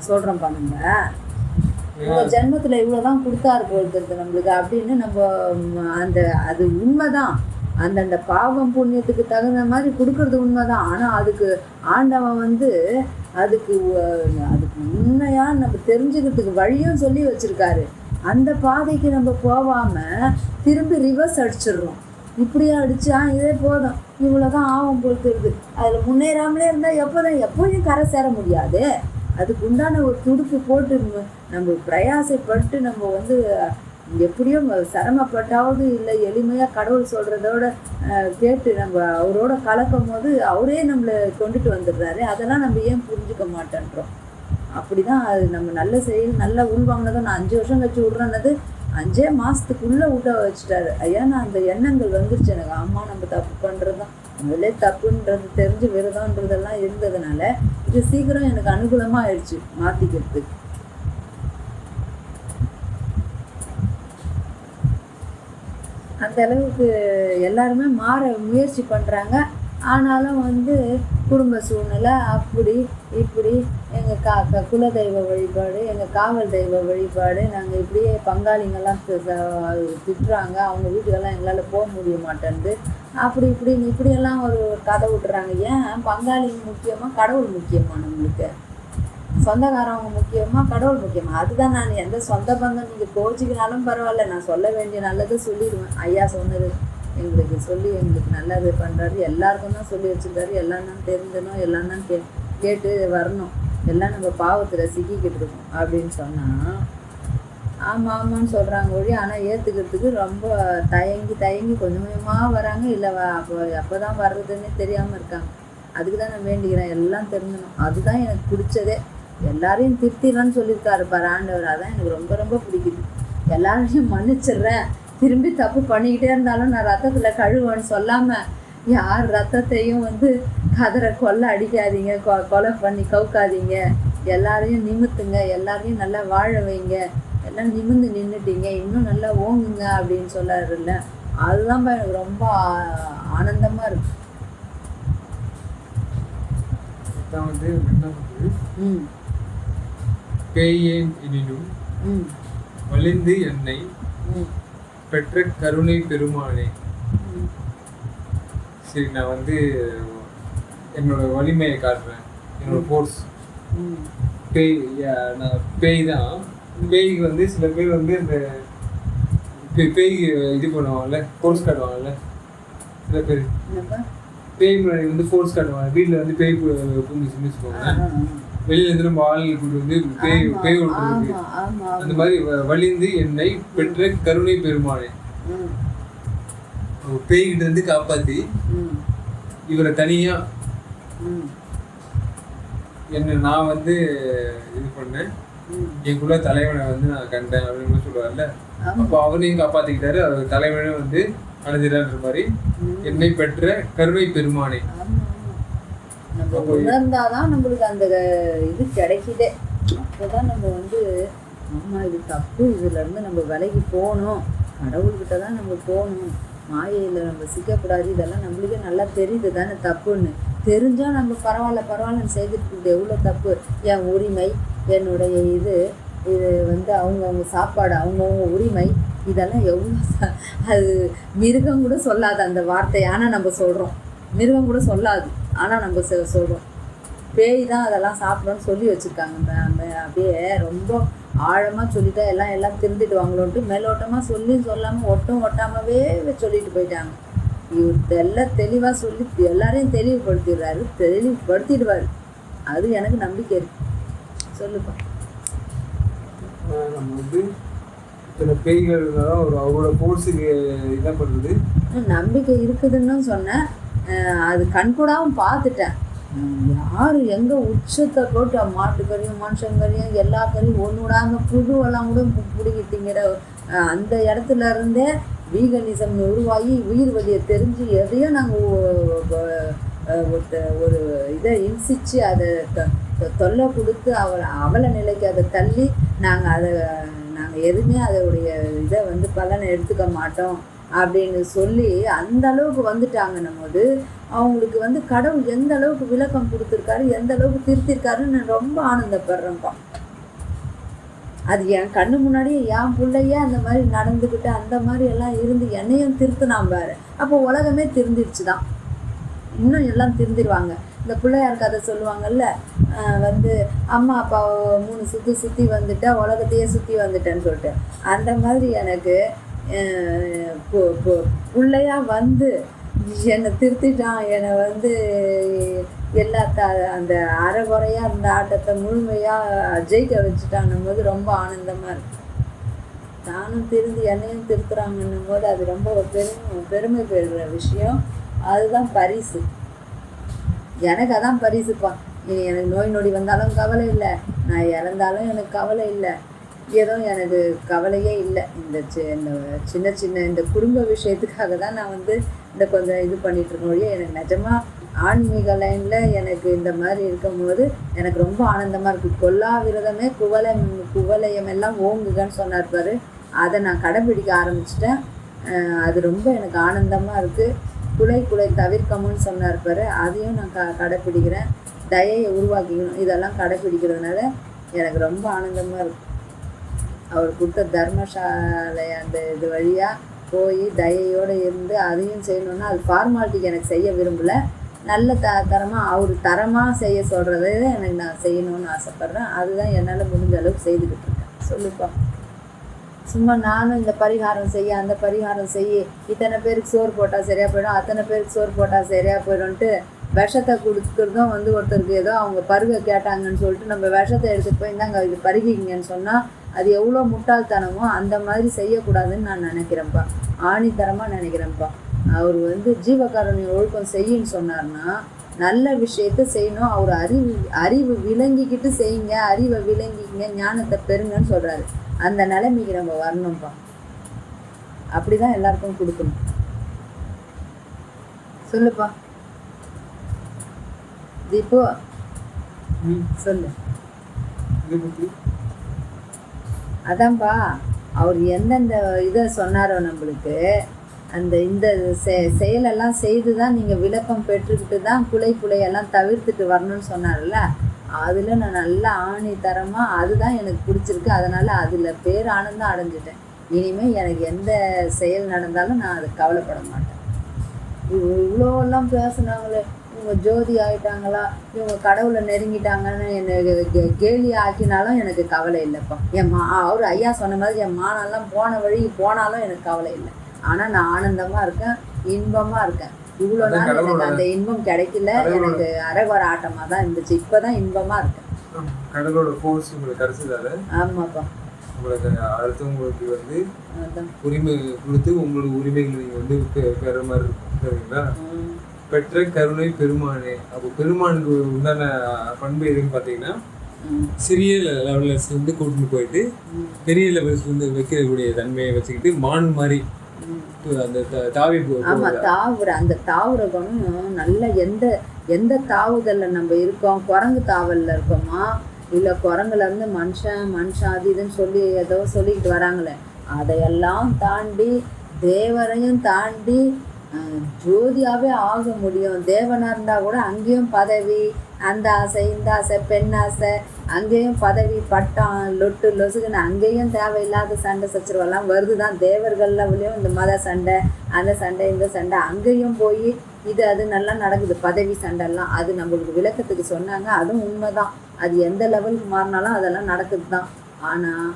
சொல்கிறோம் பண்ணுங்க, இந்த ஜென்மத்தில் இவ்வளோ தான் கொடுத்தாரு போல் தெரியுது நம்மளுக்கு அப்படின்னு நம்ம அது உண்மைதான். அந்தந்த பாவம் புண்ணியத்துக்கு தகுந்த மாதிரி கொடுக்கறது உண்மைதான். ஆனால் அதுக்கு ஆண்டவன் வந்து அதுக்கு அதுக்கு உண்மையாக நம்ம தெரிஞ்சுக்கிறதுக்கு வழியும் சொல்லி வச்சுருக்காரு. அந்த பாதைக்கு நம்ம போகாமல் திரும்பி ரிவர்ஸ் அடிச்சிடுறோம். இப்படியே அடித்தா இதே போதும், இவ்வளோதான் ஆகும் பொறுத்துருது. அதில் முன்னேறாமலே இருந்தால் எப்போயும் கரை சேர முடியாது. அதுக்கு உண்டான ஒரு துடுப்பு போட்டு நம்ம பிரயாசப்பட்டு நம்ம வந்து எப்படியோ சிரமப்பட்டாவது இல்லை எளிமையாக கடவுள் சொல்கிறதோட கேட்டு நம்ம அவரோட கலக்கும் போது அவரே நம்மளை கொண்டுட்டு வந்துடுறாரு. அதெல்லாம் நம்ம ஏன் புரிஞ்சுக்க மாட்டேன்றோம். அப்படி தான் அது நம்ம நல்ல செயல் நல்லா உள்வாங்கினதும். நான் 5 வருஷம் கழிச்சு விட்றேன்னது 5 மாதத்துக்குள்ளே விட்ட வச்சுட்டாரு. ஏன்னா அந்த எண்ணங்கள் வந்துருச்சு எனக்கு. ஆமாம் நம்ம தப்பு பண்ணுறது தான் முதலே தப்புன்றது தெரிஞ்சு விரதம்ன்றதெல்லாம் இருந்ததுனால இது சீக்கிரம் எனக்கு அனுகூலமாக ஆயிடுச்சு மாற்றிக்கிறதுக்கு. அந்த அளவுக்கு எல்லாருமே மாற முயற்சி பண்ணுறாங்க. ஆனாலும் வந்து குடும்ப சூழ்நிலை அப்படி இப்படி எங்கள் குலதெய்வ வழிபாடு, எங்கள் காவல் தெய்வ வழிபாடு, நாங்கள் இப்படியே பங்காளிங்கெல்லாம் திட்டுறாங்க, அவங்க வீட்டுக்கெல்லாம் எங்களால் போக முடிய மாட்டேன்து, அப்படி இப்படியெல்லாம் ஒரு கதை விட்டுறாங்க. ஏன் பங்காளி முக்கியமாக கடவுள் முக்கியமாக நம்மளுக்கு? சொந்தக்காரவங்க முக்கியமாக கடவுள் முக்கியமாக? அதுதான் நான் எந்த சொந்த பந்தம் நீங்கள் கோச்சிக்கினாலும் பரவாயில்ல, நான் சொல்ல வேண்டிய நல்லதை சொல்லிடுவேன். ஐயா சொன்னது எங்களுக்கு சொல்லி எங்களுக்கு நல்லது பண்ணுறாரு, எல்லாருக்கும் தான் சொல்லி வச்சுருக்காரு. எல்லாம் தான் தெரிஞ்சணும், எல்லாம் தான் கேட்டு வரணும், எல்லாம் நம்ம பாவத்தில் சிக்கிக்கிட்டு இருக்கோம் அப்படின்னு சொன்னால் ஆமான்னு சொல்கிறாங்க ஒழி. ஆனால் ஏற்றுக்கிறதுக்கு ரொம்ப தயங்கி கொஞ்சம் கொஞ்சமாக வராங்க. இல்லை அப்போ தான் வர்றதுன்னே தெரியாமல் இருக்காங்க. அதுக்கு தான் நான் வேண்டிக்கிறேன், எல்லாம் தெரிஞ்சணும். அதுதான் எனக்கு பிடிச்சதே. எல்லாரையும் திருத்திடலான்னு சொல்லியிருக்காரு பாரு ஆண்டவர். அதான் எனக்கு ரொம்ப ரொம்ப பிடிக்குது. எல்லாரையும் மன்னிச்சிடுறேன், திரும்பி தப்பு பண்ணிக்கிட்டே இருந்தாலும் நான் ரத்தத்தில் கழுவேன்னு சொல்லாமல் யார் ரத்தத்தையும் வந்து கொலை அடிக்காதீங்க, கொலை பண்ணி கவுக்காதீங்க, எல்லாரையும் நிமித்துங்க, எல்லாரையும் நல்லா வாழ வைங்க, எல்லாம் நிமிந்து நின்றுட்டீங்க, இன்னும் நல்லா ஓங்குங்க அப்படின்னு சொல்லாருல்ல. அதுதான் எனக்கு ரொம்ப ஆனந்தமாக இருக்கு. வந்து பேயேன் எனினும் வலிந்து என்னை பெற்ற கருணை பெருமானே. சரி, நான் வந்து என்னோட வலிமையை காட்டுறேன், என்னோட ஃபோர்ஸ். நான் பேய் தான். பேய்க்கு வந்து சில பேர் வந்து இந்த பேய்க்கு இது பண்ணுவாங்கல்ல, ஃபோர்ஸ் காட்டுவாங்கல்ல. சில பேர் பேய் முன்னாடி வந்து ஃபோர்ஸ் காட்டுவாங்க. வீட்டில் வந்து பேய் புரிஞ்சுக்கோங்க, வெளியில இருந்து நம்ம ஆளுங்களுக்கு வந்து பேய் விட்டுருக்கு. அந்த மாதிரி வலிந்து என்னை பெற்ற கருணை பெருமானே, பேய்கிட்ட இருந்து காப்பாத்தி இவரை தனியா என்ன நான் வந்து இது பண்ணேன், என்குள்ள தலைவனை வந்து நான் கண்டேன் அப்படின்னு சொல்லுவார்ல. அப்போ அவனையும் காப்பாத்திக்கிட்டாரு, அவர் தலைவனே வந்து அணைஞ்சிடான்ற மாதிரி என்னை பெற்ற கருணை பெருமானே. நம்ம உணர்ந்தாதான் நம்மளுக்கு அந்த இது கிடைக்குதே. அப்போதான் நம்ம வந்து ஆமாம் இது தப்பு, இதுலேருந்து நம்ம விலகி போகணும், கடவுள்கிட்ட தான் நம்ம போகணும், மாயையில் நம்ம சிக்கக்கூடாது, இதெல்லாம் நம்மளுக்கே நல்லா தெரியுது தானே தப்புன்னு. தெரிஞ்சால் நம்ம பரவாயில்லன்னு செய்துட்டு எவ்வளோ தப்பு. என் உரிமை, என்னுடைய இது வந்து அவங்கவுங்க சாப்பாடு, அவங்கவுங்க உரிமை, இதெல்லாம் எவ்வளோ அது மிருகம் கூட சொல்லாது அந்த வார்த்தை. ஆனால் நம்ம சொல்கிறோம், மிருகம் கூட சொல்லாது, ஆனால் நம்ம சொல்கிறோம். பேய் தான் அதெல்லாம் சாப்பிடணும்னு சொல்லி வச்சுருக்காங்க. அப்படியே ரொம்ப ஆழமாக சொல்லிட்டா எல்லாம் திருந்திடுவாங்களோன்ட்டு மேலோட்டமாக சொல்லாமல் ஒட்டாமவே சொல்லிட்டு போயிட்டாங்க. இவர் எல்லாம் தெளிவாக சொல்லி எல்லாரையும் தெளிவுபடுத்திடுறாரு, தெளிவுபடுத்திடுவார். அது எனக்கு நம்பிக்கை இருக்கு. சொல்லுப்பா. நம்ம வந்து இத்தனை பேய்கள் இருந்தாலும் அவரோட ஃபோர்ஸுக்கு என்ன பண்ணுறது நம்பிக்கை இருக்குதுன்னு சொன்னேன். அது கண்கூடாவும் பார்த்துட்டேன். யார் எங்கே உச்சத்தை போட்டு மாட்டுக்கறியும் மனுஷங்கறியும் எல்லா கறியும் ஒன்று விடாங்க புழுவெல்லாம் கூட பிடிக்கிட்டிங்கிற அந்த இடத்துல இருந்தே வீகனிசம் உருவாகி உயிர் வழியை தெரிஞ்சு எதையும் நாங்கள் ஒரு இதை இன்சிச்சு அதை தொல்லை கொடுத்து அவல நிலைக்கு அதை தள்ளி நாங்கள் எதுவுமே அதோடைய இதை வந்து பலனை எடுத்துக்க மாட்டோம் அப்படின்னு சொல்லி அந்த அளவுக்கு வந்துட்டாங்கன்னும் போது அவங்களுக்கு வந்து கடவுள் எந்த அளவுக்கு விளக்கம் கொடுத்துருக்காரு, எந்த அளவுக்கு திருத்திருக்காருன்னு ரொம்ப ஆனந்தப்படுறேன்ப்பா. அது என் கண்ணு முன்னாடியே என் பிள்ளையே அந்த மாதிரி நடந்துக்கிட்டு அந்த மாதிரி எல்லாம் இருந்து என்னையும் திருத்தினான் பாரு. அப்போ உலகமே திருந்திடுச்சு தான். இன்னும் எல்லாம் திருந்திடுவாங்க. இந்த பிள்ளையார் கதை சொல்லுவாங்கல்ல, வந்து அம்மா அப்பா 3 சுற்றி வந்துட்டா உலகத்தையே சுற்றி வந்துட்டேன்னு சொல்லிட்டு, அந்த மாதிரி எனக்கு பிள்ளையா வந்து என்னை திருத்திட்டான். என்னை வந்து எல்லா அந்த அரைகுறையாக இருந்த ஆட்டத்தை முழுமையாக ஜெயிக்க வச்சுட்டான்னும் போது ரொம்ப ஆனந்தமாக இருக்கு. நானும் திருந்தி என்னையும் திருத்துறாங்கன்னும் போது அது ரொம்ப ஒரு பெருமை பெறுகிற விஷயம். அதுதான் பரிசு. எனக்கு அதான் பரிசுப்பா. இனி எனக்கு நோய் நொடி வந்தாலும் கவலை இல்லை, நான் இறந்தாலும் எனக்கு கவலை இல்லை, ஏதோ எனக்கு கவலையே இல்லை. இந்த சின்ன சின்ன இந்த குடும்ப விஷயத்துக்காக தான் நான் வந்து இந்த கொஞ்சம் இது பண்ணிகிட்ருக்கேன் ஒழிய எனக்கு நிஜமாக ஆன்மீக லைனில் எனக்கு இந்த மாதிரி இருக்கும்போது எனக்கு ரொம்ப ஆனந்தமாக இருக்குது. கொல்லா விரதமே குவலயம் எல்லாம் ஓங்குகன்னு சொன்னார் பாரு, அதை நான் கடைப்பிடிக்க ஆரம்பிச்சிட்டேன். அது ரொம்ப எனக்கு ஆனந்தமாக இருக்குது. குலை தவிர்க்கமுன்னு சொன்னார் பாரு, அதையும் நான் கடைப்பிடிக்கிறேன். தயையை உருவாக்கிக்கணும், இதெல்லாம் கடைப்பிடிக்கிறதுனால எனக்கு ரொம்ப ஆனந்தமாக இருக்குது. அவர் கொடுத்த தர்மசாலை அந்த இது வழியாக போய் தயையோடு இருந்து அதையும் செய்யணுன்னா அது ஃபார்மாலிட்டிக்கு எனக்கு செய்ய விரும்பலை. நல்ல தரமாக அவர் தரமாக செய்ய சொல்கிறத எனக்கு நான் செய்யணும்னு ஆசைப்பட்றேன். அதுதான் என்னால் முடிஞ்ச அளவுக்கு செய்துக்கிட்டு இருக்கேன். சொல்லுப்பா. சும்மா நானும் இந்த பரிகாரம் செய்ய அந்த பரிகாரம் செய்ய, இத்தனை பேருக்கு சோறு போட்டால் சரியாக போயிடும், அத்தனை பேருக்கு சோறு போட்டால் சரியாக போயிடும்ன்ட்டு விஷத்தை கொடுக்குறதும் வந்து ஒருத்தருக்கு ஏதோ அவங்க பருக கேட்டாங்கன்னு சொல்லிட்டு நம்ம விஷத்தை எடுத்துகிட்டு போய் இந்தாங்க இது பருகிங்கன்னு சொன்னால் அது எவ்வளோ முட்டாள்தனமோ அந்த மாதிரி செய்யக்கூடாதுன்னு நான் நினைக்கிறேன்ப்பா. ஆணித்தரமாக நினைக்கிறேன்ப்பா. அவர் வந்து ஜீவகாருண்ய ஒழுக்கம் செய்யுன்னு சொன்னார்னா நல்ல விஷயத்த செய்யணும். அவர் அறிவு விளங்கிக்கிட்டு செய்யுங்க, அறிவை விளங்கிங்க, ஞானத்தை பெறுங்கன்னு சொல்கிறாரு. அந்த நிலைமைக்கு நம்ம வரணும்ப்பா. அப்படி தான் எல்லாருக்கும் கொடுக்கணும். சொல்லுப்பா தீபு, சொல்லு. அதான்ப்பா, அவர் எந்தெந்த இதை சொன்னாரோ நம்மளுக்கு அந்த இந்த செயலெல்லாம் செய்து தான் நீங்கள் விளக்கம் பெற்றுக்கிட்டு தான் புலையெல்லாம் தவிர்த்துட்டு வரணும்னு சொன்னார்ல, அதில் நான் நல்லா ஆணித்தரமாக அதுதான் எனக்கு பிடிச்சிருக்கு. அதனால் அதில் பேரானந்தம் அடைஞ்சிட்டேன். இனிமேல் எனக்கு எந்த செயல் நடந்தாலும் நான் அதை கவலைப்பட மாட்டேன். இவ்வளோலாம் பேசுனாங்களே, இவங்க ஜோதி ஆகிட்டாங்களா, இவங்க கடவுளை நெருங்கிட்டாங்கன்னு என்னை கேலி ஆக்கினாலும் எனக்கு கவலை இல்லைப்பா. அவர் ஐயா சொன்ன மாதிரி என் மானெல்லாம் போன வழி போனாலும் எனக்கு கவலை இல்லை. ஆனால் நான் ஆனந்தமாக இருக்கேன், இன்பமாக இருக்கேன். இவ்வளோ நாள் எனக்கு அந்த இன்பம் கிடைக்கல, எனக்கு அரைகுறை ஆட்டமாக தான் இருந்துச்சு. இப்போ தான் இன்பமாக இருக்கேன். கடவுளோட ஃபோர்ஸ் உங்களுக்கு கிடைச்சதால. ஆமாப்பா. உங்களுக்கு அடுத்தவங்களுக்கு வந்து உரிமை கொடுத்து உங்களோட உரிமைகளை நீங்கள் வந்து பெற மாதிரி இருக்குங்களா. பெற்ற கருணை பெருமானே. அப்போ பெருமானுக்கு உண்டான பண்பு எதுன்னு பார்த்தீங்கன்னா சிறிய லெவலில் வந்து கூட்டிட்டு போயிட்டு பெரிய லெவல்ஸ் வந்து வைக்கக்கூடிய தன்மையை வச்சுக்கிட்டு மான் மாதிரி அந்த தாவி. ஆமாம், தாவுற அந்த தாவுற குணம் நல்ல. எந்த தாவுதலில் நம்ம இருக்கோம், குரங்கு தாவலில் இருக்கோமா இல்லை குரங்குலேருந்து மனுஷன் அது இதுன்னு சொல்லி ஏதோ சொல்லிக்கிட்டு வராங்களே, அதையெல்லாம் தாண்டி தேவரையும் தாண்டி ஜோதியாகவே ஆக முடியும். தேவனாக இருந்தால் கூட அங்கேயும் பதவி, அந்த ஆசை இந்த ஆசை பெண் ஆசை, அங்கேயும் பதவி பட்டம் லொட்டு லொசுக்குன்னு அங்கேயும் தேவையில்லாத சண்டை சச்சரவெல்லாம் வருது தான். தேவர்கள்லையும் இந்த மத சண்டை அந்த சண்டை இந்த சண்டை அங்கேயும் போய் இது அது நல்லா நடக்குது. பதவி சண்டைலாம் அது நம்மளுக்கு விளக்கத்துக்கு சொன்னாங்க. அதுவும் உண்மை தான். அது எந்த லெவலுக்கு மாறினாலும் அதெல்லாம் நடக்குது தான். ஆனால்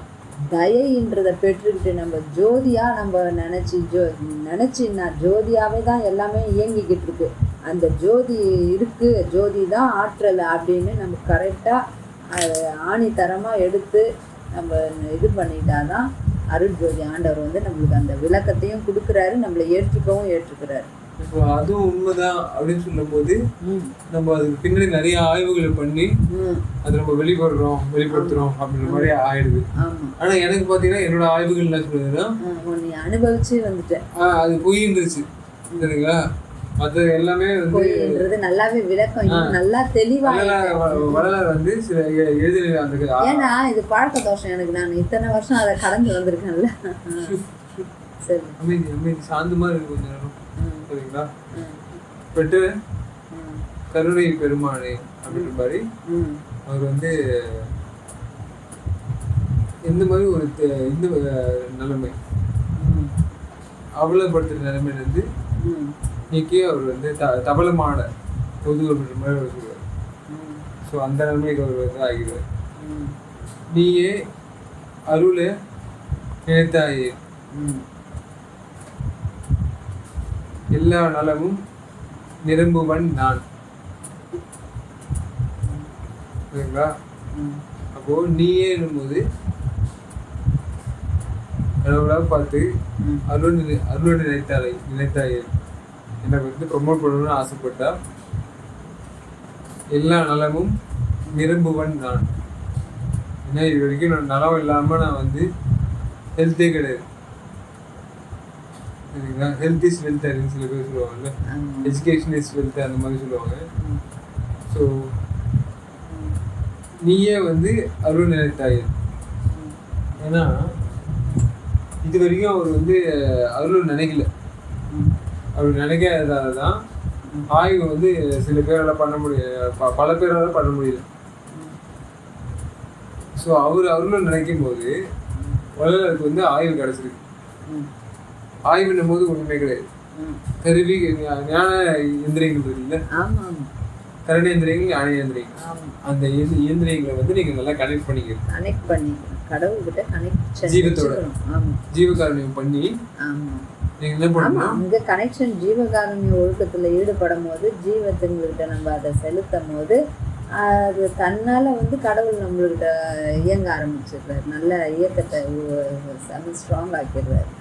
தயைன்றதை பெற்றுக்கிட்டு நம்ம ஜோதியாக நம்ம நினச்சி நான் ஜோதியாகவே தான் எல்லாமே இயங்கிக்கிட்டு இருக்கு. அந்த ஜோதி இருக்குது, ஜோதி தான் ஆற்றல் அப்படின்னு நம்ம கரெக்டாக ஆணித்தரமாக எடுத்து நம்ம இது பண்ணிட்டாதான் அருள் ஜோதி ஆண்டவர் வந்து நம்மளுக்கு அந்த விளக்கத்தையும் கொடுக்குறாரு, நம்மளை ஏற்றுக்கிறாரு. இப்போ அதுவும் உண்மைதான் அப்படின்னு சொல்லும் போது நம்ம அதுக்கு பின்னாடி நிறைய ஆய்வுகளை பண்ணி அதை நம்ம வெளிப்படுத்துறோம் அப்படின்ற மாதிரி ஆயிடுது. ஆனா எனக்கு பாத்தீங்கன்னா என்னோட ஆய்வுகள் என்ன சொல்றதுன்னா நீ அனுபவிச்சு வந்துட்டேன், அது பொய்ன்றுச்சு சரிங்களா. அது எல்லாமே வந்து நல்லாவே விளக்கம் நல்லா தெளிவா வரலாறு வந்து சில எழுதின அந்த. ஏன்னா இது பழக்க தோஷம் எனக்கு. நான் இத்தனை வருஷம் அதை கடந்து வந்திருக்கேன்ல. சரி, அமைதி சாந்தமா இருக்கு கொஞ்ச நேரம் சரிங்களா. பெற்று கருணை பெருமானே அப்படின்ற மாதிரி அவர் வந்து இந்த மாதிரி ஒரு இந்த நிலைமை அவலப்படுத்துகிற நிலைமையிலேருந்து நீக்கி அவர் வந்து தபலமான பொது மாதிரி அவர் சொல்லுவார். ஸோ அந்த நிலைமைக்கு அவர் வந்து ஆகிறார். நீயே அருளை நினைத்தாயே எல்லா நலமும் நிரம்புவன் நான். சரிங்களா? அப்போ நீயே என்னும்போது கடவுளாக பார்த்து அருளை நினைத்தாயே என்னை வந்து ப்ரொமோட் பண்ணணும்னு ஆசைப்பட்டா எல்லா நலமும் நிரம்புவன் நான். ஏன்னா இது வரைக்கும் நான் நலம் இல்லாமல் நான் வந்து ஹெல்த்தே கிடையாது. சரிங்களா? ஹெல்த் இஸ் வெல்த் அப்படின்னு சில பேர் சொல்லுவாங்கல்ல, எஜுகேஷன் இஸ் வெல்த் அந்த மாதிரி சொல்லுவாங்க. ஸோ நீயே வந்து அருள் நினைத்தாயே. ஏன்னா இது வரைக்கும் அவர் வந்து அருள் நினைக்கல. அவர் நினைக்காததால தான் ஆய்வு வந்து சில பேரால் பண்ண முடியல, பல பேரால் பண்ண முடியல. ஸோ அவர் அருள் நினைக்கும் போது உலகளுக்கு வந்து ஆய்வு கிடச்சிருக்கு. ஆய்வுன்னும் போது ஒன்றுமே கிடையாது. கருவி ஞான இயந்திரங்கள் இருக்குல்ல, கரணேந்திரியங்கள் ஞானேந்திரியங்கள், அந்த இயந்திரங்களை வந்து நீங்கள் நல்லா கனெக்ட் பண்ணிக்கணும். கடவுள்கிட்ட ஜீவத்தோட ஜீவகாரணியம் பண்ணி நீங்கள் என்ன பண்ணணும், அங்கே கனெக்ஷன் ஜீவகாரணிய ஒழுக்கத்தில் ஈடுபடும் போது ஜீவத்துங்கள்கிட்ட நம்ம அதை செலுத்தும் போது அது தன்னால் வந்து கடவுள் நம்மள்கிட்ட இயங்க ஆரம்பிச்சிடுறாரு. நல்ல இயக்கத்தை ஸ்ட்ராங் ஆக்கிடுறாரு.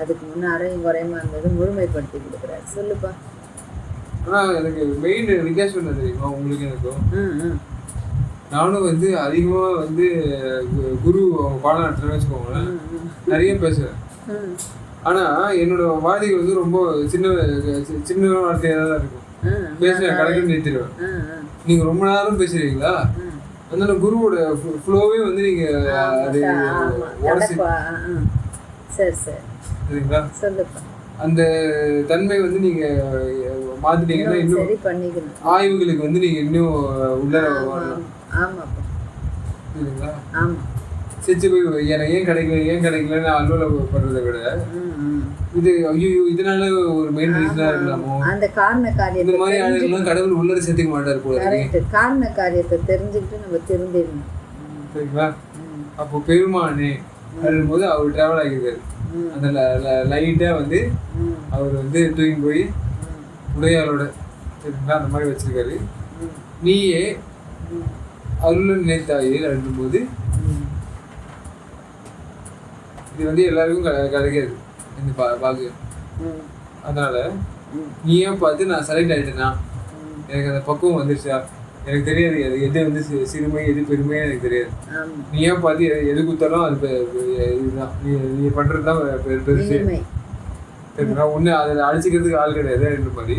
அதுக்கு முன்னே அரையும் குறையமா இருந்தது முழுமைப்படுத்தி கொடுக்குறாரு. சொல்லுப்பா. ஆனால் எனக்கு மெயின் வித்தியாசம் என்ன தெரியுமா உங்களுக்கு? எனக்கும் நானும் வந்து அதிகமாக வந்து குரு பாடம் நடத்துறேன்னு வச்சுக்கோங்களேன், நிறைய பேசுகிறேன். ஆனால் என்னோட வார்த்தைகள் வந்து ரொம்ப சின்ன வார்த்தையாக தான் இருக்கும். பேசுகிறேன், கரெக்டாக நிறுத்திடுவேன். நீங்கள் ரொம்ப நேரம் பேசுறீங்களா, அதனால குருவோட ஃப்ளோவே வந்து நீங்கள் அது சரிங்களா, அந்த தன்மை வந்து நீங்க மாத்திட்டீங்கன்னா இன்னும் ஆய்வுகளுக்கு வந்து நீங்க இன்னும் உள்ள சரிங்களா. செஞ்சு போய் எனக்கு ஏன் கிடைக்கலன்னு அலுவலகப்படுறதை விட இது ஐயோ இதனால ஒரு மெயின் ரீசனா இருக்கலாமோ, அந்த காரண காரியத்தை இந்த மாதிரி ஆளுங்கெல்லாம் கடவுள் உள்ளர சேர்த்துக்க மாட்டாரு போல. காரண காரியத்தை தெரிஞ்சுக்கிட்டு நம்ம திருந்திடணும். சரிங்களா? அப்போ பெருமானே அப்படின்போது அவர் டிராவல் ஆகியிருக்காரு. அந்த லைட்டா வந்து அவர் வந்து தூக்கி போய் உடையாளோட சரிங்களா அந்த மாதிரி வச்சிருக்காரு. நீயே அருள் நினைத்தாயே அப்படின்போது இது வந்து எல்லாருக்கும் கிடைக்காது இந்த பாக்கியம். அதனால நீயே பார்த்து நான் செலக்ட் ஆகிட்டேன்னா எனக்கு அந்த பக்குவம் வந்துருச்சா எனக்கு தெரியாது. அது எது வந்து சிறுமை எது பெருமையாக எனக்கு தெரியாது. நீயே பார்த்து எது கொடுத்தாலும் அது இதுதான் நீ பண்ணுறது தான் பெருசு. சரிங்களா? ஒன்று அதில் அழிச்சிக்கிறதுக்கு ஆள் கிடையாது. ரெண்டு மாதிரி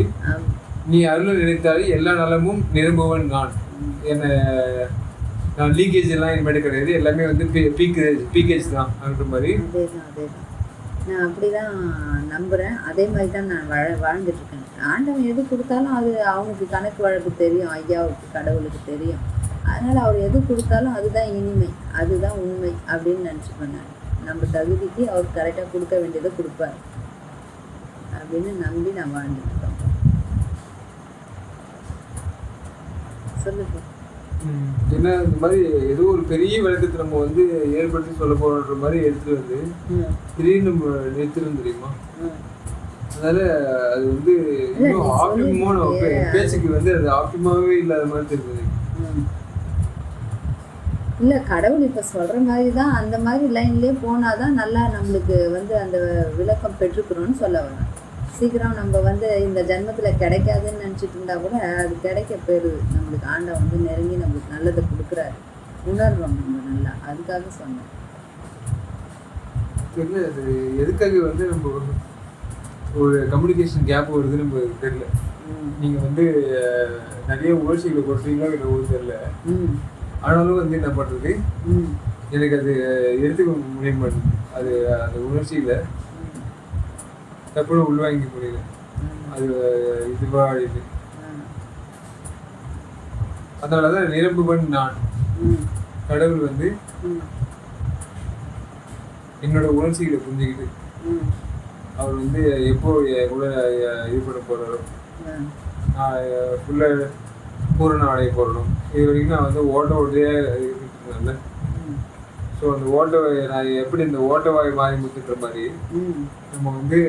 நீ அருள் நினைத்தாலே எல்லா நலமும் நிரம்புவன் நான். நான் லீக்கேஜ் எல்லாம் இனிமேட்டு கிடையாது, எல்லாமே வந்து பீக்கேஜ் தான் அப்படின்ற மாதிரி. நான் அப்படிதான் நம்புகிறேன். அதே மாதிரி தான் நான் வாழ்ந்துட்டு இருக்கேன். ஆண்டவன் எது கொடுத்தாலும் அது அவனுக்கு கணக்கு வழக்கு தெரியும், ஐயாவுக்கு கடவுளுக்கு தெரியும். அதனால் அவர் எது கொடுத்தாலும் அதுதான் இனிமை, அதுதான் உண்மை அப்படின்னு நினச்சிப்பேன். நம்ம தகுதிக்கு அவர் கரெக்டாக கொடுக்க வேண்டியதை கொடுப்பார் அப்படின்னு நம்பி நான் வாழ்ந்துட்டு இருக்கேன். சொல்லுங்க. ஏன்னா இந்த மாதிரி ஏதோ ஒரு பெரிய விளக்கத்தை நம்ம வந்து ஏற்படுத்தி சொல்ல போறோன்ற மாதிரி எடுத்துட்டு வந்து திடீர்னு நம்ம நிறுத்திடும் தெரியுமா. அதனால அது வந்து இன்னும் ஆப்டிமமா நம்ம பேச்சுக்கு வந்து அது ஆப்டிமாவே இல்லாத மாதிரி தெரியுது. இல்லை, கடவுள் இப்போ சொல்கிற மாதிரி தான் அந்த மாதிரி லைன்லேயே போனால் தான் நல்லா நம்மளுக்கு வந்து அந்த விளக்கம் பெற்றுக்கிறோன்னு சொல்ல வரேன். சீக்கிரம் நம்ம வந்து இந்த ஜென்மத்தில் கிடைக்காதுன்னு நினச்சிட்டு இருந்தால் கூட அது கிடைக்க போயிடுது. நம்மளுக்கு ஆண்டவன் வந்து நெருங்கி நம்மளுக்கு நல்லதை கொடுக்குறாரு, உணர்றோம் நம்ம நல்லா. அதுக்காக சொன்னோம். தெரியல அது எதுக்காக வந்து நம்ம ஒரு கம்யூனிகேஷன் கேப் வருது நம்ம தெரியல. நீங்கள் வந்து நிறைய உணர்ச்சிகளை கொடுத்தீங்களோ இல்லை தெரியல. ஆனாலும் வந்து என்ன பண்ணுறது, எனக்கு அது எடுத்துக்க முடிய மாட்டேங்குது. அது அந்த உணர்ச்சியில் தப்புன்னு உள்வாங்கி முடியல. அது இதுவாக இது. அதனால தான் நிரம்புவன் நான். கடவுள் வந்து என்னோட உணர்ச்சிகளை புரிஞ்சுக்கிட்டு ம் அவர் வந்து எப்போ என் கூட இது பண்ண போறாரோ, நான் ஃபுல்லாக பூரண அடைய போறணும். இது வரைக்கும் நான் வந்து ஓட்டையா இருந்துட்டு இருந்தேன். ஸோ அந்த நான் எப்படி இந்த ஓட்டவாய் மாறி முத்துன்ற மாதிரி நம்ம வந்து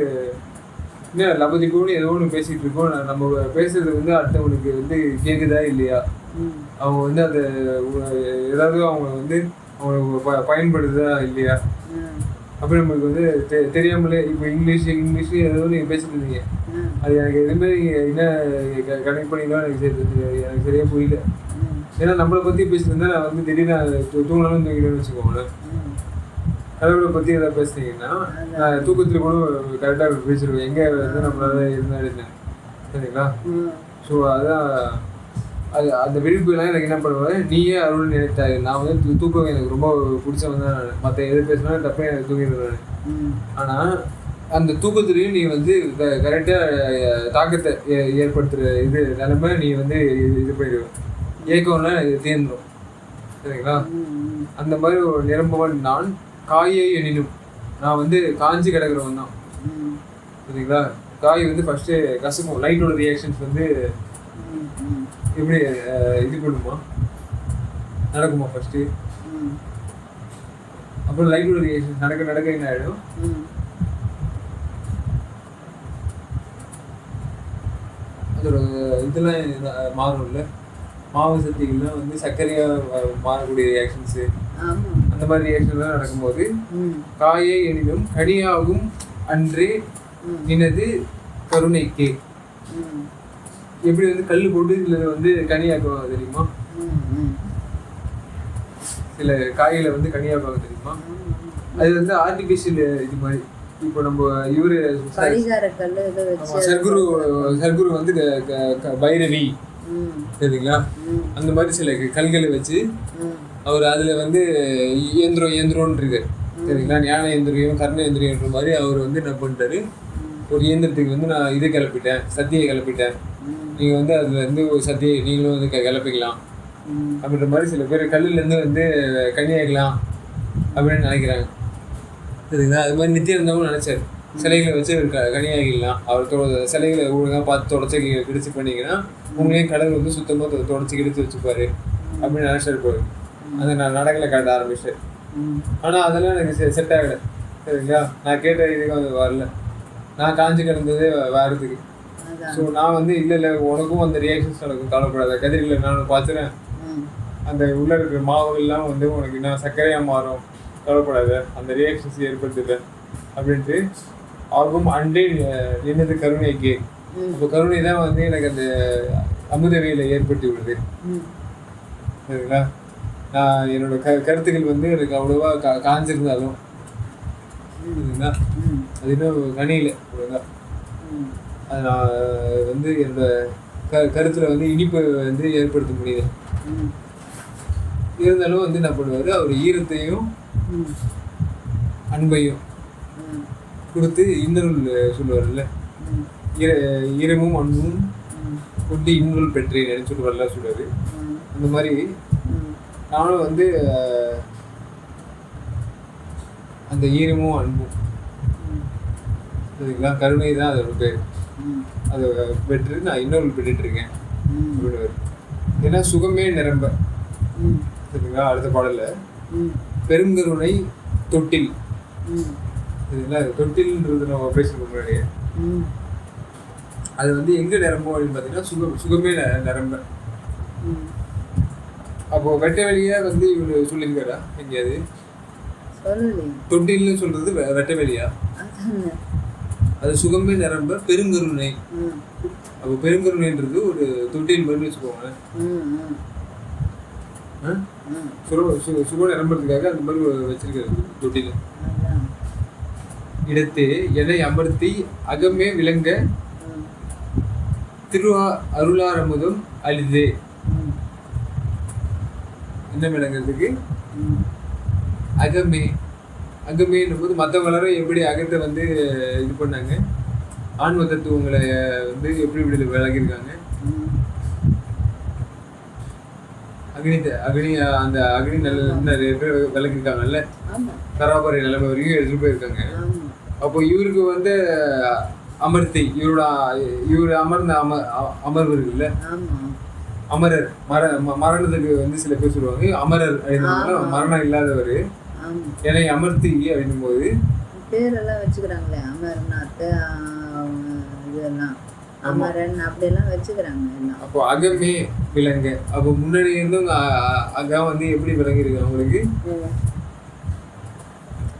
இன்னும் லபதி கூட ஏதோ ஒன்று பேசிட்டு இருக்கோம். நம்ம பேசுறது வந்து அடுத்தவனுக்கு வந்து கேட்குதா இல்லையா, அவங்க வந்து அந்த ஏதாவது அவங்க வந்து அவங்களுக்கு பயன்படுதா இல்லையா, அப்படி நம்மளுக்கு வந்து தெரியாமலே இப்போ இங்கிலீஷ் ஏதோ நீங்கள் பேசிட்டு இருந்தீங்க, அது எனக்கு எதுவுமே என்ன கனெக்ட் பண்ணிதான் எனக்கு சரியா புரியல. ஏன்னா நம்மளை பற்றி பேசிட்டு இருந்தா நான் வந்து திடீர்னு தூங்கலாம்னு தூங்கிடுன்னு வச்சுக்கோங்களேன். கடவுளை பற்றி எதாவது பேசுனீங்கன்னா நான் தூக்கத்தில் கூட கரெக்டாக பேசிடுவேன், எங்கே வந்து நம்மளால இருந்தாலும். சரிங்களா? ஸோ அதான் அந்த விழிப்புலாம் எனக்கு என்ன பண்ணுவேன், நீயே அருள் நினைத்தாய். நான் வந்து தூக்கம் எனக்கு ரொம்ப பிடிச்சவன் தான். நான் மற்ற எது பேசினாலும் தப்பே எனக்கு தூங்கிடுவேன். ஆனால் அந்த தூக்கத்துலேயும் நீ வந்து கரெக்டாக தாக்கத்தை ஏற்படுத்துகிற இது நிலைமை நீ வந்து இது பண்ணிடுவேன், ஏக்கம்லாம் இது தேர்ந்துடும். சரிங்களா? அந்த மாதிரி ஒரு நிரம்பவன் நான். காயை எண்ணினும் நான் வந்து காஞ்சி கிடக்கிறவன் தான். சரிங்களா? காய் வந்து ஃபர்ஸ்ட்டு கசக்கும். லைட்டோட ரியாக்ஷன்ஸ் வந்து எப்படி இது பண்ணுமா, நடக்குமா ஃபர்ஸ்ட்டு, அப்புறம் லைட்டோட ரியாக்ஷன்ஸ் நடக்க என்ன ஆகிடும், அதோட இதெல்லாம் மாறும்ல. மாவு சக்திகள்லாம் வந்து சர்க்கரையாக மாறக்கூடிய ரியாக்ஷன்ஸு, அந்த மாதிரி ரியாக்ஷன்லாம் நடக்கும்போது காயை எனினும் கனியாகும் அன்றே நினது கருணைக்கே. எப்படி வந்து கல் போட்டு இதில் வந்து கனியாக்குவாங்க தெரியுமா, சில காய்களை வந்து கனியாக்குவாங்க தெரியுமா, அது வந்து ஆர்டிஃபிஷியல் இது மாதிரி. இப்போ நம்ம இவரு சர்க்குரு வந்து பைரவி, சரிங்களா, அந்த மாதிரி சில கல்களை வச்சு அவர் அதில் வந்து இயந்திரம்னு இருக்கு. சரிங்களா? ஞான இயந்திரியம் கர்ண இயந்திரியன்ற மாதிரி அவர் வந்து என்ன பண்ணிட்டாரு, ஒரு இயந்திரத்துக்கு வந்து நான் இதை கிளப்பிட்டேன், சத்தியை கிளப்பிட்டேன், நீங்கள் வந்து அதில் இருந்து ஒரு சத்தியை நீங்களும் வந்து கிளப்பிக்கலாம் அப்படின்ற மாதிரி சில பேர் கல்லுலேருந்து வந்து கனியாக்கலாம் அப்படின்னு நினைக்கிறாங்க. சரிங்களா? அது மாதிரி நித்தியானந்தாவும் நினச்சார், சிலைகளை வச்சு கனியாகிடலாம், அவர் சிலைகளை ஒழுங்காக பார்த்து தொடச்சி கிடிச்சு பண்ணிங்கன்னா உங்களையும் கடவுள் வந்து சுத்தமாக தொடச்சி கிடிச்சு வச்சுப்பாரு அப்படின்னு நினச்சிருப்பாரு. அதை நான் நடக்கலை காட்ட ஆரம்பிச்சேன். ஆனால் அதெல்லாம் எனக்கு செட் ஆகலை. சரிங்களா? நான் கேட்ட இதுக்கு அது வரல, நான் காஞ்சி கிடந்ததே வேறதுக்கு. ஸோ நான் வந்து இல்லை உனக்கும் அந்த ரியாக்ஷன்ஸ் நடக்கும், கவலைப்படாத கதிரில் நான் பார்த்துறேன், அந்த உள்ள இருக்கிற மாவுகள்லாம் வந்து உனக்கு நான் சர்க்கரையாக மாறும், கவலைப்படாத, அந்த ரியாக்ஷன்ஸ் ஏற்படுத்துகிறேன் அப்படின்ட்டு ஆகும் அன்றே நின்னது கருணைக்கு. இப்போ கருணை தான் வந்து எனக்கு அந்த அமுதவையில் ஏற்படுத்தி விடுது. சரிங்களா? நான் என்னோட கருத்துக்கள் வந்து எனக்கு அவ்வளோவா காஞ்சிருந்தாலும் சரிங்களா, அது இன்னும் கனியில் அவ்வளோதான். அது நான் வந்து என்னோட கருத்தில் வந்து இனிப்பை வந்து ஏற்படுத்த முடியுது. இருந்தாலும் வந்து என்ன பண்ணுவார், அவர் ஈரத்தையும் அன்பையும் கொடுத்து இன்னொரு சொல்லுவார்ல, ஈரமும் அன்பும் கொண்டு இன்னொரு பெற்றேன் நினைச்சுட்டு வரல சொல்லுவார். அந்த மாதிரி நானும் வந்து அந்த ஈரமும் அன்பும், சரிங்களா, கருணை தான் அதோட பேர், அதை பெற்று நான் இன்னொரு பெற்றுட்டு இருக்கேன் அப்படின்னு. ஏன்னா சுகமே நிரம்ப. சரிங்களா? அடுத்த பாடல பெருங்கருணை தொட்டில். சரிங்களா? தொட்டில்ன்றது நம்ம பேசுறதுக்கு முன்னாடியே அது வந்து எங்க நிரம்பும் அப்படின்னு பார்த்தீங்கன்னா சுகமே நிரம்ப. அப்போ வெட்ட வெளியா வந்து இவரு சொல்லியிருக்காரா எங்கேயாவது? தொட்டில்னு சொல்றது வெட்ட வெளியா? அது சுகமே நிரம்ப பெருங்கருணை. அப்போ பெருங்கருணைன்றது ஒரு தொட்டில் மாதிரி வச்சுக்கோங்க. சுகம் நிரம்புறதுக்காக அந்த மாதிரி வச்சிருக்காரு தொட்டில். இடத்தே எதை அமர்த்தி அகமே விளங்க அருளாரமுதம் அழிதே. என்ன விளங்குறதுக்கு? அகமே. அகமேன்னும் போது மற்றவங்களாரும் எப்படி அகத்தை வந்து இது பண்ணாங்க, ஆன்ம தத்துவங்களை வந்து எப்படி விளங்கியிருக்காங்க, அக்னி அந்த அக்னி நிறைய பேர் விளக்கிருக்காங்கல்ல, ஆமா கராபரி நிலைமை வரைக்கும் எடுத்துட்டு போயிருக்காங்க. ஆமா அப்போ இவருக்கு வந்து அமர்த்தி இவர் அமர்ந்த அமர்வு இருக்குல்ல, ஆமா அமரர் மரணத்துக்கு வந்து சில பேர் சொல்லுவாங்க அமரர் அப்படின்னா மரணம் இல்லாதவர். ஆமா என்னை அமர்த்தி அப்படின்னும் போது பேரெல்லாம் வச்சுக்கிறாங்களே, அமர்நாத் இதெல்லாம் அமரன் அப்படியெல்லாம் வச்சுக்கிறாங்க எல்லாம். அப்போ அகமே விலங்க. அப்போ முன்னாடி இருந்தும் அகம் வந்து எப்படி விளங்கிருக்கு அவங்களுக்கு,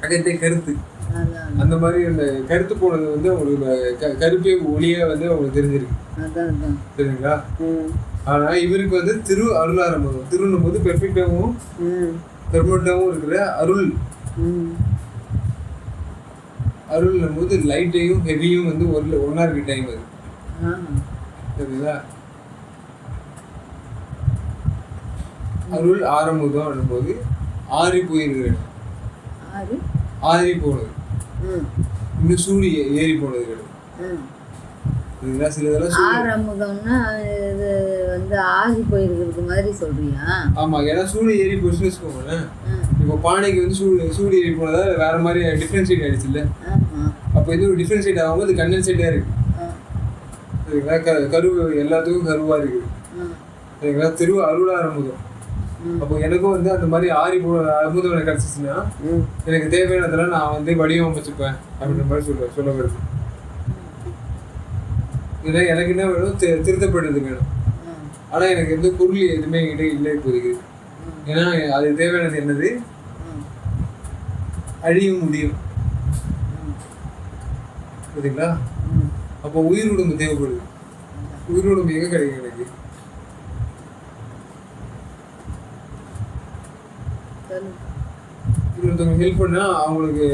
அகத்தை கருத்து அதான் அந்த மாதிரி அந்த கருத்து போனது வந்து அவங்களுக்கு கருப்பே ஒளியா வந்து அவங்களுக்கு தெரிஞ்சிருக்கு. அதான் அதான் சரிங்களா? ஆனா இவருக்கு வந்து திரு அருளாரம்பம். திருன்னும் போது பெர்ஃபெக்டாவும் பெர்மனண்டாவும் இருக்கிற அருள். அருள்னும் போது லைட்டையும் ஹெவியும் வந்து ஒன்னா இருக்க டைம் அது. சரிங்களா? அருள் ஆரம்பம் போது ஆறி போயிருக்கிற இடம், ஆறி போனது, இன்னும் சூரிய ஏறி போனது கிடையாது. ஆரம்பம்னா இது வந்து ஆகி போயிருக்கிறது மாதிரி சொல்றியா? ஆமா, ஏன்னா சூரிய ஏறி போச்சுன்னு வச்சுக்கோங்களேன். இப்போ பானைக்கு வந்து சூரிய ஏறி போனதா வேற மாதிரி டிஃபரன்ஷியேட் ஆயிடுச்சு இல்ல. அப்போ இது ஒரு டிஃபரன்ஷியேட் ஆகும்போது இது கண்டென்சேட்டா இருக்கு. சரிங்களா? கருவு எல்லாத்துக்கும் கருவா இருக்கு. சரிங்களா? திரு அருளாரம்பம். அப்போ எனக்கும் வந்து அந்த மாதிரி ஆறி போன அற்புதம் எனக்கு கிடைச்சிச்சுன்னா எனக்கு தேவையானதெல்லாம் நான் வந்து வடிவமைச்சுப்பேன் அப்படின்ற மாதிரி சொல்ல வருது. ஏன்னா எனக்கு என்ன வேணும், திருத்தப்படுறது வேணும். ஆனா எனக்கு எந்த பொருள் எதுவுமே என்கிட்ட இல்லை இப்போதைக்கு. ஏன்னா அது தேவையானது என்னது, அழியும் முடியும். புரியுதுங்களா? அப்போ உயிர் உடம்பு தேவைப்படுது. உயிர் உடம்பு எங்க கிடைக்கும் எனக்கு? ஒருத்தவங்க ஹெல்ப் பண்ணா அவங்களுக்கு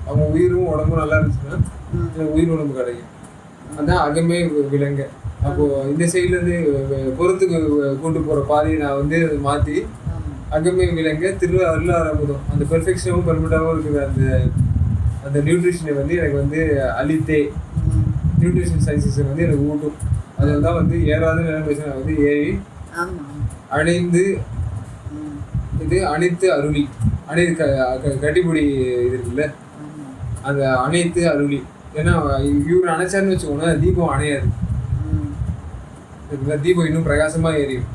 அவங்க உயிரும் உடம்பும் நல்லா இருந்துச்சுன்னா எனக்கு உயிர் உடம்பு கிடைக்கும். அதான் அகமே விலங்க. அப்போ இந்த சைட்ல இருந்து புறத்துக்கு கொண்டு போற பாதையை நான் வந்து மாத்தி அகமே விலங்க திரு அருளாரம்பம் அந்த பெர்ஃபெக்ஷனும் பெர்மனண்டாவும் இருக்குது. அந்த அந்த நியூட்ரிஷனை வந்து எனக்கு வந்து அளித்தே நியூட்ரிஷன் சயின்சஸ் வந்து எனக்கு ஊட்டும். அதில் தான் வந்து ஏறாத நிலைமை நான் வந்து ஏறி அணைந்து இது அனைத்து அருளி அனைத்து கட்டிப்பிடி இது இருக்குல்ல, அந்த அனைத்து அருளி. ஏன்னா இவர் அணைச்சாருன்னு வச்சுக்கோங்க தீபம் அணையாது. தீபம் இன்னும் பிரகாசமா எரியும்.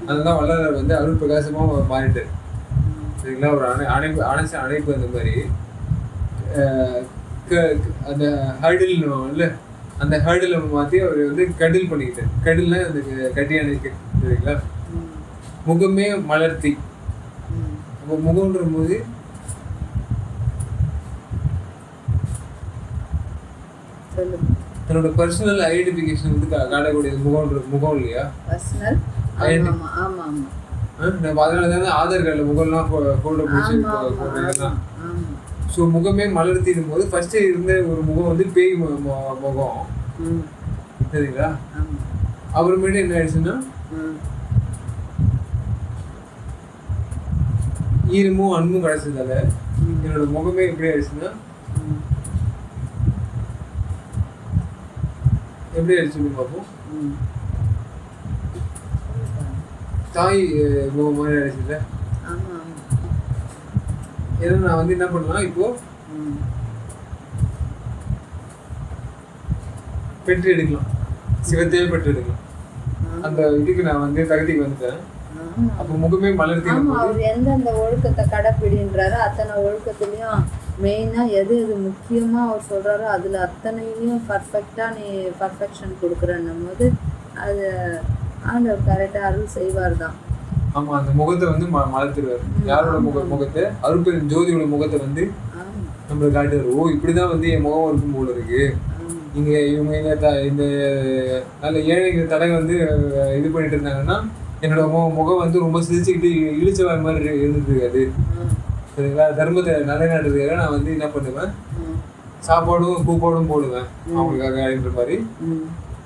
அதெல்லாம் வள்ளலார் வந்து அருள் பிரகாசமா மாறிட்டார். சரிங்களா? ஒரு அணைச்ச அணைப்பு அந்த மாதிரி அந்த ஹர்டில் இல்லை, அந்த ஹர்டில் மாற்றி அவர் வந்து கடில் பண்ணிக்கிட்டார். கடில்னா அந்த கட்டி அணைக்கு. சரிங்களா? முகமே மலர்த்தி. அப்போ முகம்ன்ற போது தன்னோட பர்சனல் ஐடென்டிஃபிகேஷன் வந்து காட்டக்கூடியது முகம் இல்லையா? அதனால தானே ஆதார் கார்டில் முகம்லாம் ஃபோட்டோ பிடிச்சி போடுறதுலாம். ஸோ முகமே மலர்த்திடும் போது ஃபர்ஸ்ட் இருந்த ஒரு முகம் வந்து பேய் முகம். சரிங்களா? அப்புறமேட்டு என்ன ஆயிடுச்சுன்னா ஈரமும் அன்பும் கிடைச்சதால என்னோட முகமே எப்படி ஆயிடுச்சுன்னா எப்படி ஆயிடுச்சு பார்ப்போம். தாய் முகம் மாதிரி ஆயிடுச்சுல்ல. ஏன்னா நான் வந்து என்ன பண்ணலாம், இப்போ பெற்று எடுக்கலாம், சிவத்தையே பெற்று எடுக்கலாம். அந்த இதுக்கு நான் வந்து தகுதிக்கு வந்துட்டேன். அப்போ முகமே மலர்த்தி. அவர் எந்தெந்த ஒழுக்கத்தை கடைப்பிடின்றாரோ அத்தனை ஒழுக்கத்துலையும் மெயினாக எது முக்கியமாக அவர் சொல்கிறாரோ அதில் அத்தனையும் பர்ஃபெக்டாக நீ பர்ஃபெக்ஷன் கொடுக்குறன்னும் போது அது ஆண்டவர் கரெக்டாக அருள் செய்வார் தான். ஆமாம், அந்த முகத்தை வந்து மலர்த்திடுவார். யாரோட முகத்தை அருட்பெரும் ஜோதியோட முகத்தை வந்து நம்மளுக்கு காட்டுவார். ஓ இப்படிதான் வந்து என் முகம் இருக்கும் போல இருக்கு. இங்கே இவங்க இந்த நல்ல ஏழைங்க தடை வந்து இது பண்ணிட்டு இருந்தாங்கன்னா என்னோட முகம் வந்து ரொம்ப சிரிச்சுக்கிட்டு இழிச்சவாய் மாதிரி இருந்துருக்காது. சரிங்களா? தர்மத்தை நிலைநாட்டுறதுக்காக நான் வந்து என்ன பண்ணுவேன், சாப்பாடும் கூப்பாடும் போடுவேன் அவங்களுக்காக அப்படின்ற மாதிரி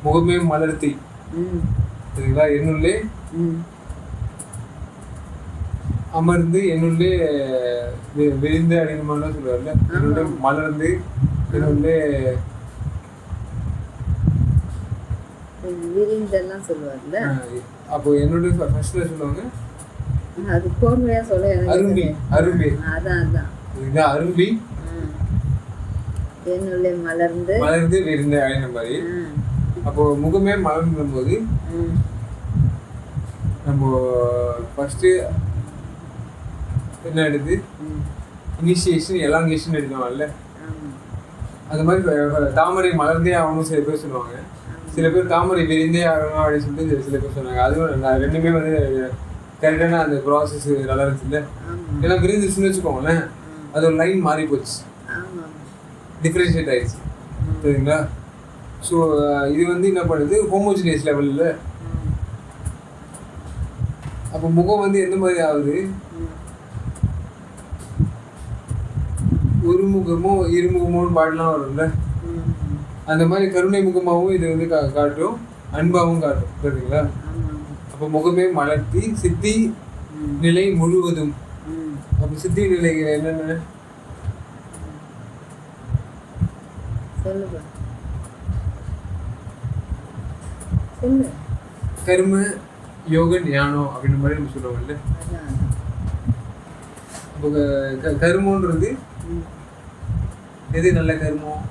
முகமே மலர்த்தி. சரிங்களா? என்னுள்ளே அமர்ந்து என்னுள்ளே விரிந்து அப்படின்ற மாதிரிலாம் சொல்லுவார்ல. என்னுள்ளே மலர்ந்து என்னுள்ளே விரிந்தெல்லாம் சொல்லுவார்ல. அப்போ என்னுடைய ஃபர்ஸ்ட்ல சொல்லுவாங்க அது கோர்வையா சொல்ல அரும்பி அரும்பி அதான் இதுதான் அரும்பி என்னுள்ளே மலர்ந்து மலர்ந்து விரிந்த அழின மாதிரி. அப்போ முகமே மலர்ந்தும் போது நம்ம ஃபர்ஸ்ட் என்ன எடுத்து இனிஷியேஷன் எலாங்கேஷன் எடுக்கணும்ல. அது மாதிரி தாமரை மலர்ந்தே ஆகணும் சில பேர் சொல்லுவாங்க, சில பேர் தாமரை விரிந்தே ஆகணும் அப்படின்னு சொல்லிட்டு சில பேர் சொன்னாங்க. அதுவும் நான் ரெண்டுமே வந்து கரெக்டான அந்த ப்ராசஸ் நல்லா இருந்துச்சு இல்லை. ஏன்னா விரிந்துச்சுன்னு வச்சுக்கோங்களேன், அது ஒரு லைன் மாறி போச்சு, டிஃப்ரென்ஷியேட் ஆயிடுச்சு, சரிங்களா? ஸோ இது வந்து என்ன பண்ணுது, ஹோமோஜினியஸ் லெவலில். அப்போ முகம் வந்து எந்த மாதிரி ஆகுது, ஒரு முகமோ இருமுகமோன்னு பாடலாம் வரும்ல, அந்த மாதிரி கருணை முகமாகவும் இது வந்து காட்டும், அன்பாகவும் காட்டும், சரிங்களா? அப்போ முகமே மலர்த்தி சித்தி நிலை முழுவதும். அப்போ சித்தி நிலை என்னென்ன கர்ம யோக ஞானம் அப்படின்ற மாதிரி நம்ம சொல்லுவோம்ல. அப்போ கர்மன்றது எது நல்ல கர்மம்,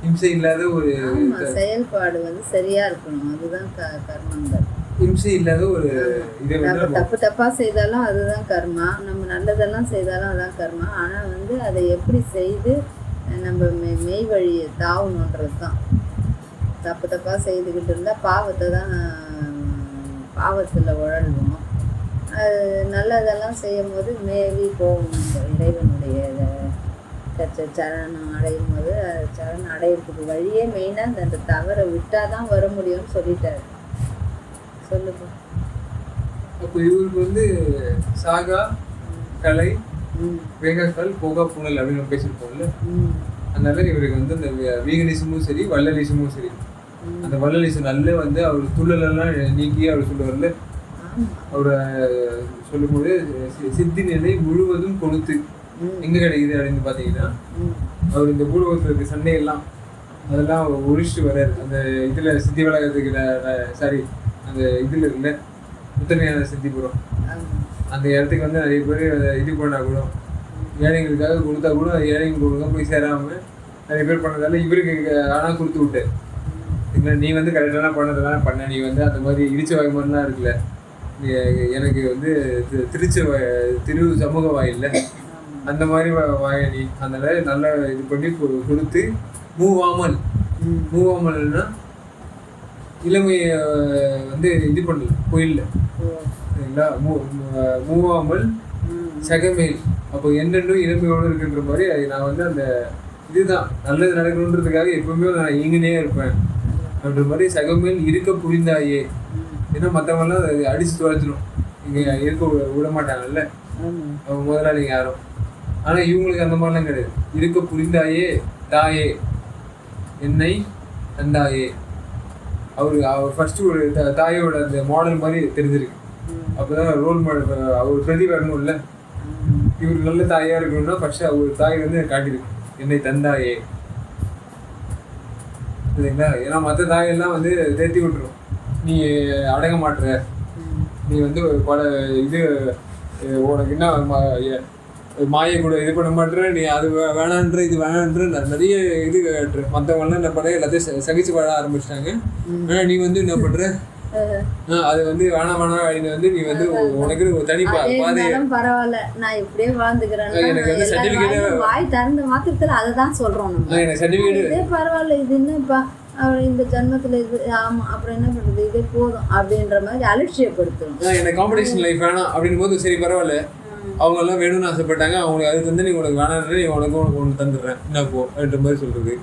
இம்சை இல்லாத ஒரு செயல்பாடு வந்து சரியா இருக்கணும், அதுதான் கர்மங்கள். இம்சை இல்லாத ஒரு இதை நம்ம தப்பா செய்தாலும் அதுதான் கர்மா, நம்ம நல்லதெல்லாம் செய்தாலும் அதுதான் கர்மா. ஆனா வந்து அதை எப்படி செய்து நம்ம மெய் வழியை தாவணுன்றது தான். தப்பா செய்துக்கிட்டு இருந்தால் பாவத்தை தான், பாவத்தில் உழல்வோம். அது நல்லதெல்லாம் செய்யும் போது மேவி போகும், இறைவனுடைய சரணம் அடையும் போது சரணம் அடையிறதுக்கு வழியே மெயினாக அந்த தவறை விட்டால் தான் வர முடியும்னு சொல்லிட்டாரு. சொல்லுங்க. அப்போ இவருக்கு வந்து சாகா கலை வேகக்கல் போகா புனல் அப்படின்னு பேசியிருப்போம்ல. அதனால இவருக்கு வந்து அந்த வீகனிசமும் சரி வள்ளலிசமும் சரி, அந்த வள்ளலிசம் நல்ல வந்து அவர் துள்ளலெல்லாம் நீக்கி அவர் சொல்லுவார்ல, அவரை சொல்லும்போது சித்தி நிலை முழுவதும் கொடுத்து எங்க கிடைக்குது அப்படின்னு பார்த்தீங்கன்னா, அவர் இந்த பூலோகத்தில் இருக்க சண்டையெல்லாம் அதெல்லாம் ஒழிச்சுட்டு வர்றாரு. அந்த இதுல சித்தி வளாகத்துக்கு சாரி அந்த இதுல இருக்குல்ல உத்தரமையான சித்திபுரம், அந்த இடத்துக்கு வந்து நிறைய பேர் இது பண்ணா கூட ஏழைங்களுக்காக கொடுத்தா கூட ஏழைங்களுக்கு தான் போய் சேராம நிறைய பேர் பண்ணதால இவருக்கு ஆனால் கொடுத்து விட்டார். இல்லை நீ வந்து கரெக்டான பண்ணதெல்லாம் பண்ண, நீ வந்து அந்த மாதிரி இடிச்ச வாய் மாதிரிலாம் இருக்குல்ல, எனக்கு வந்து திரு சமூக வாயில்ல அந்த மாதிரி வாய நீ அதனால நல்லா இது பண்ணி கொடுத்து மூவாமல்னா இளமையை வந்து இது பண்ணல கோயில்ல, சரிங்களா? மூவாமல் சகமேல். அப்போ என்னென்னும் இளமையோடு இருக்குன்ற மாதிரி நான் வந்து அந்த இதுதான் நல்லது நடக்கணுன்றதுக்காக எப்பவுமே நான் இங்கனே இருப்பேன் அப்படின்ற மாதிரி சகமேல் இருக்க புரிந்தாயே. ஏன்னா மற்றவங்களாம் அதை அடிச்சு துவைச்சிடும், இங்கே இருக்க விட மாட்டாங்கல்ல அவங்க முதலாளிங்க யாரும். ஆனால் இவங்களுக்கு அந்த மாதிரிலாம் கிடையாது. இருக்க புரிந்தாயே தாயே என்னை தந்தாயே. அவர் ஃபர்ஸ்ட் ஒரு தாயோட அந்த மாடல் மாதிரி தெரிஞ்சிருக்கு. அப்போதான் ரோல் மாடல் அவர் பிரதி வரணும்ல. இவர் நல்ல தாயா இருக்கணும்னா ஃபர்ஸ்ட் அவர் தாய் வந்து காட்டியிருக்கு, என்னை தந்தாயே, சரிங்களா? ஏன்னா மற்ற தாயெல்லாம் வந்து தேர்த்தி விட்டுரும், நீ அடங்க மாட்டுற, நீ வந்து பல இது உனக்கு என்ன மாயை கூட இது பண்ண மாட்டேற, நீ அது வேணான்ற இது வேணான்ற நிறைய இது மற்றவங்களாம் என்ன பண்ண எல்லாத்தையும் சகிச்சு வாழ ஆரம்பிச்சிட்டாங்க. ஆனால் நீ வந்து என்ன பண்ற, அது வந்து வேணாம் அப்படின்னு வந்து நீ வந்து உனக்கு தனி பாதையை பரவாயில்ல நான் இப்படியே வாழ்ந்துக்கிறேன், எனக்கு வந்து சர்டிபிகேட் வாய் திறந்த மாத்திரத்துல அதை தான் சொல்றோம் நம்ம. எனக்கு சர்டிபிகேட் பரவாயில்ல இது என்னப்பா அவர் இந்த ஜன்மத்துல இது ஆமா அப்புறம் என்ன பண்றது இதே போதும் அப்படின்ற மாதிரி அலட்சியப்படுத்தும். எனக்கு காம்படிஷன் லைஃப் வேணாம் அப்படின்னு போது சரி பரவாயில்ல, அவங்க எல்லாம் வேணும்னு ஆசைப்பட்டாங்க, அவங்களுக்கு அது தந்து நீ உனக்கு வேணான்ற நீ உனக்கு ஒன்று தந்துடுறேன் என்ன போ அப்படின்ற மாதிரி சொல்றது.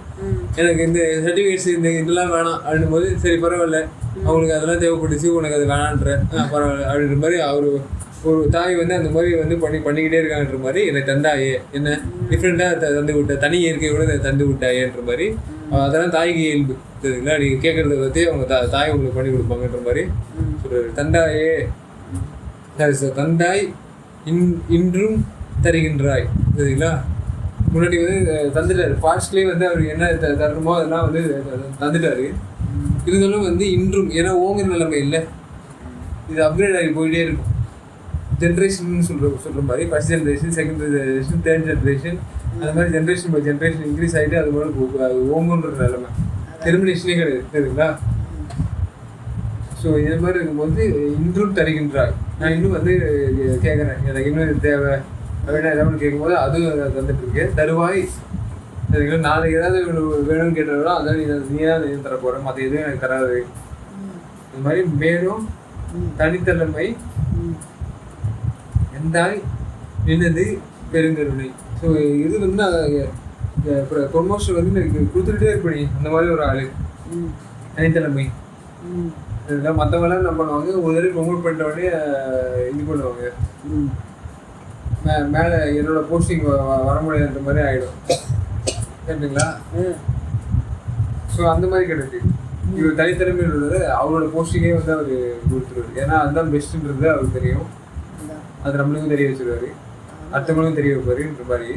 எனக்கு இந்த சர்டிஃபிகேட்ஸ் இந்த இதெல்லாம் வேணாம் அப்படின்னும் போது சரி பரவாயில்ல, அவங்களுக்கு அதெல்லாம் தேவைப்பட்டுச்சு உனக்கு அது வேணான்ற பரவாயில்ல அப்படின்ற மாதிரி அவர் ஒரு தாய் வந்து அந்த மாதிரி வந்து பண்ணிக்கிட்டே இருக்காங்கன்ற மாதிரி என்னை தந்தாயே, என்ன டிஃப்ரெண்ட்டாக தந்து விட்ட தனி இயற்கையோட தந்து விட்டாயேன்ற மாதிரி. அதெல்லாம் தாய்க்கு இயல்பு, சரிங்களா? நீங்கள் கேட்குறத பற்றி அவங்க தாய் உங்களுக்கு பண்ணி கொடுப்பாங்கன்ற மாதிரி சொல்கிறாரு. தந்தாயே தந்தாய் இன்றும் தருகின்றாய், சரிங்களா? முன்னாடி வந்து தந்துட்டாரு, ஃபாஸ்ட்லேயே வந்து அவர் என்ன தரணுமோ அதெல்லாம் வந்து தந்துட்டாரு. இருந்தாலும் வந்து இன்றும் ஏன்னா ஓங்குற நிலைமை இல்லை, இது அப்கிரேட் ஆகி போயிட்டே இருக்கும். ஜென்ரேஷன் சொல்ற மாதிரி first generation, second generation, third generation, அந்த மாதிரி ஜென்ரேஷன் பை ஜென்ரேஷன் இன்க்ரீஸ் ஆகிட்டு அது மாதிரி ஓங்குன்ற நிலைமை டெர்மினேஷனே கிடையாது தெரியுங்களா. ஸோ இது மாதிரி இருக்கும்போது இன்றும் தருகின்றாய். நான் இன்னும் வந்து கேட்குறேன், எனக்கு இன்னும் இது தேவை அப்படின்னா ஏதாவது கேட்கும்போது அதுவும் தந்துட்டு இருக்கு. தருவாய் சரிங்களா. நாளைக்கு ஏதாவது வேணும்னு கேட்டவரோ அதான் நீ தான் தர போகிறேன், மற்ற எதுவும் எனக்கு தராது. இது மாதிரி மேலும் தனித்தலைமை எந்தாய் நினது பெருங்கருணை. ஸோ இது வந்து நான் ப்ரொமோஷன் வந்து எனக்கு கொடுத்துக்கிட்டே இருப்பேன். அந்த மாதிரி ஒரு ஆள் தனித்தலைமை இதெல்லாம் மற்றவங்களாம் என்ன பண்ணுவாங்க, ஒரு தடவை ப்ரொமோட் பண்ணிட்ட உடனே இது பண்ணுவாங்க, மேலே என்னோட போஸ்டிங் வர முடியாதுன்ற மாதிரி ஆகிடும் கேட்டுங்களா. ஸோ அந்த மாதிரி கிடையாது. இவர் தனித்திறமையோட அவரோட போஸ்டிங்கே வந்து அவர் கொடுத்துருவாரு. ஏன்னா அதுதான் பெஸ்ட்டுன்றது அவருக்கு தெரியும், அது நம்மளுக்கும் தெரிய வச்சிருவாரு, அடுத்தவங்களுக்கும் தெரிய வைப்பாருன்ற மாதிரி.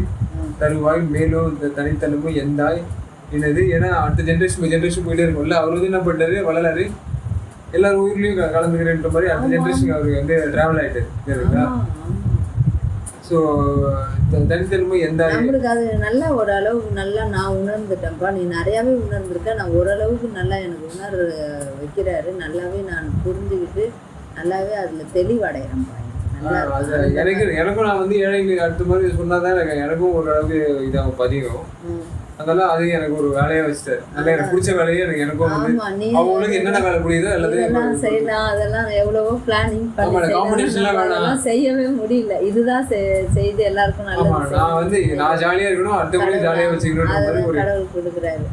தருவாய் மேலும் இந்த தனித்தன்மை எந்தாய் என்னது. ஏன்னா அடுத்த ஜென்ரேஷன் போயிட்டே இருக்கும்ல. அவர் வந்து என்ன பண்ணாரு, வளராரு, எல்லாரும் ஊர்லேயும் கலந்துக்கிறேன்ற மாதிரி அடுத்த ஜென்ரேஷன் அவருக்கு வந்து ட்ராவல் ஆகிட்டு சரிங்களா. ஸோ தனித்தன்மை எந்த நம்மளுக்கு அது நல்லா ஓரளவுக்கு நல்லா நான் உணர்ந்துட்டேன்ப்பா. நீ நிறையாவே உணர்ந்துருக்க. நான் ஓரளவுக்கு நல்லா எனக்கு உணர வைக்கிறாரு. நல்லாவே நான் புரிஞ்சுக்கிட்டு நல்லாவே அதில் தெளிவடைகிறேன்ப்பா. எனக்கும் நான் வந்து ஏழைங்களுக்கு அடுத்த மாதிரி சொன்னாதான் எனக்கும் ஓரளவுக்கு இதாக பதியும். அதெல்லாம் அது எனக்கு ஒரு வேலையா வச்சுட்டாரு. நல்லா எனக்கு பிடிச்ச வேலையே எனக்கும் வந்து அவங்களுக்கு என்னென்ன வேலை புரியுதோ எல்லாத்தையும் செய்யலாம். அதெல்லாம் எவ்வளவோ பிளானிங் பண்ணி செய்யவே முடியல. இதுதான் செய்து எல்லாருக்கும் நல்லா. நான் வந்து நான் ஜாலியா இருக்கணும், அடுத்தவங்களையும் ஜாலியா வச்சுக்கணும் கடவுள் கொடுக்குறாரு.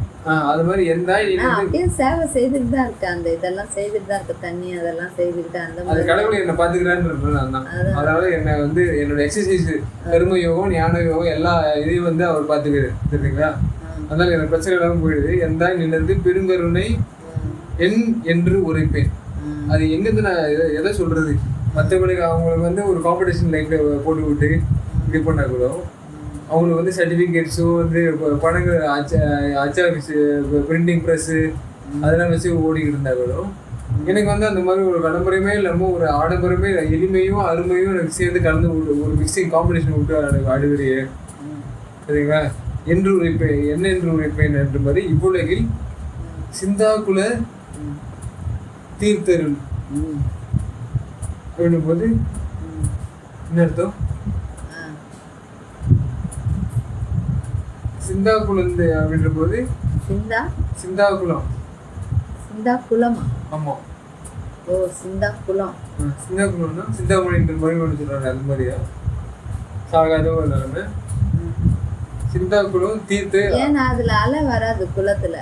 அது மாதிரி எந்த அப்படியே சேவை செய்துட்டு தான் இருக்கு. அந்த இதெல்லாம் செய்துட்டு தான் இருக்கு. தண்ணி அதெல்லாம் செய்துக்கிட்டு அந்த மாதிரி கடவுள் என்ன பாத்துக்கிறான்னு. அதனால என்ன வந்து என்னோட எக்ஸசைஸ், கர்ம யோகம், ஞான யோகம் எல்லா இதையும் வந்து அவர் பாத்துக்கிறாரு சரிங்களா. அதனால எனக்கு பிரச்சனை இல்லாமல் போயிடுது. எந்த நிலந்து பெருங்கருணை என் என்று உரைப்பேன். அது எங்கேருந்து நான் எதை சொல்றது, மற்றவங்களுக்கு அவங்களுக்கு வந்து ஒரு காம்படிஷன் லைஃப்ல போட்டு விட்டு இது பண்ணா கூட அவங்களுக்கு வந்து சர்டிஃபிகேட்ஸோ வந்து பணங்கள் அச்சாஃபீஸ் பிரிண்டிங் ப்ரெஸ்ஸு அதெல்லாம் வச்சு ஓடிக்கிட்டு இருந்தா கூட எனக்கு வந்து அந்த மாதிரி ஒரு கடம்புறமே இல்லாமல் ஒரு ஆடம்பரமே எளிமையும் அருமையும் எனக்கு சேர்ந்து கலந்து ஒரு மிக்சிங் காம்படிஷன் விட்டு ஆடுகிறியே சரிங்களா. என்று உரைப்பேன் என்ன என்று உரைப்பேன் என்ற மாதிரி இவ்வுலகில் சிந்தாக்குல தீர்த்தருள் அப்படின்னும் போது என்ன அர்த்தம், சிந்தாக்குளம் அப்படின்ற போது சிந்தாக்குளம் ஆமா. ஓ சிந்தாக்குளம் சிந்தாக்குளம்னா சிந்தாமணின்ற மாதிரி ஒன்று சொல்றாங்க. அந்த மாதிரியா சாகாத ஒரு நிலைமை சிந்தாக்குளம் தீர்த்து. ஏன்னா அதுல அலை வராது குளத்துல,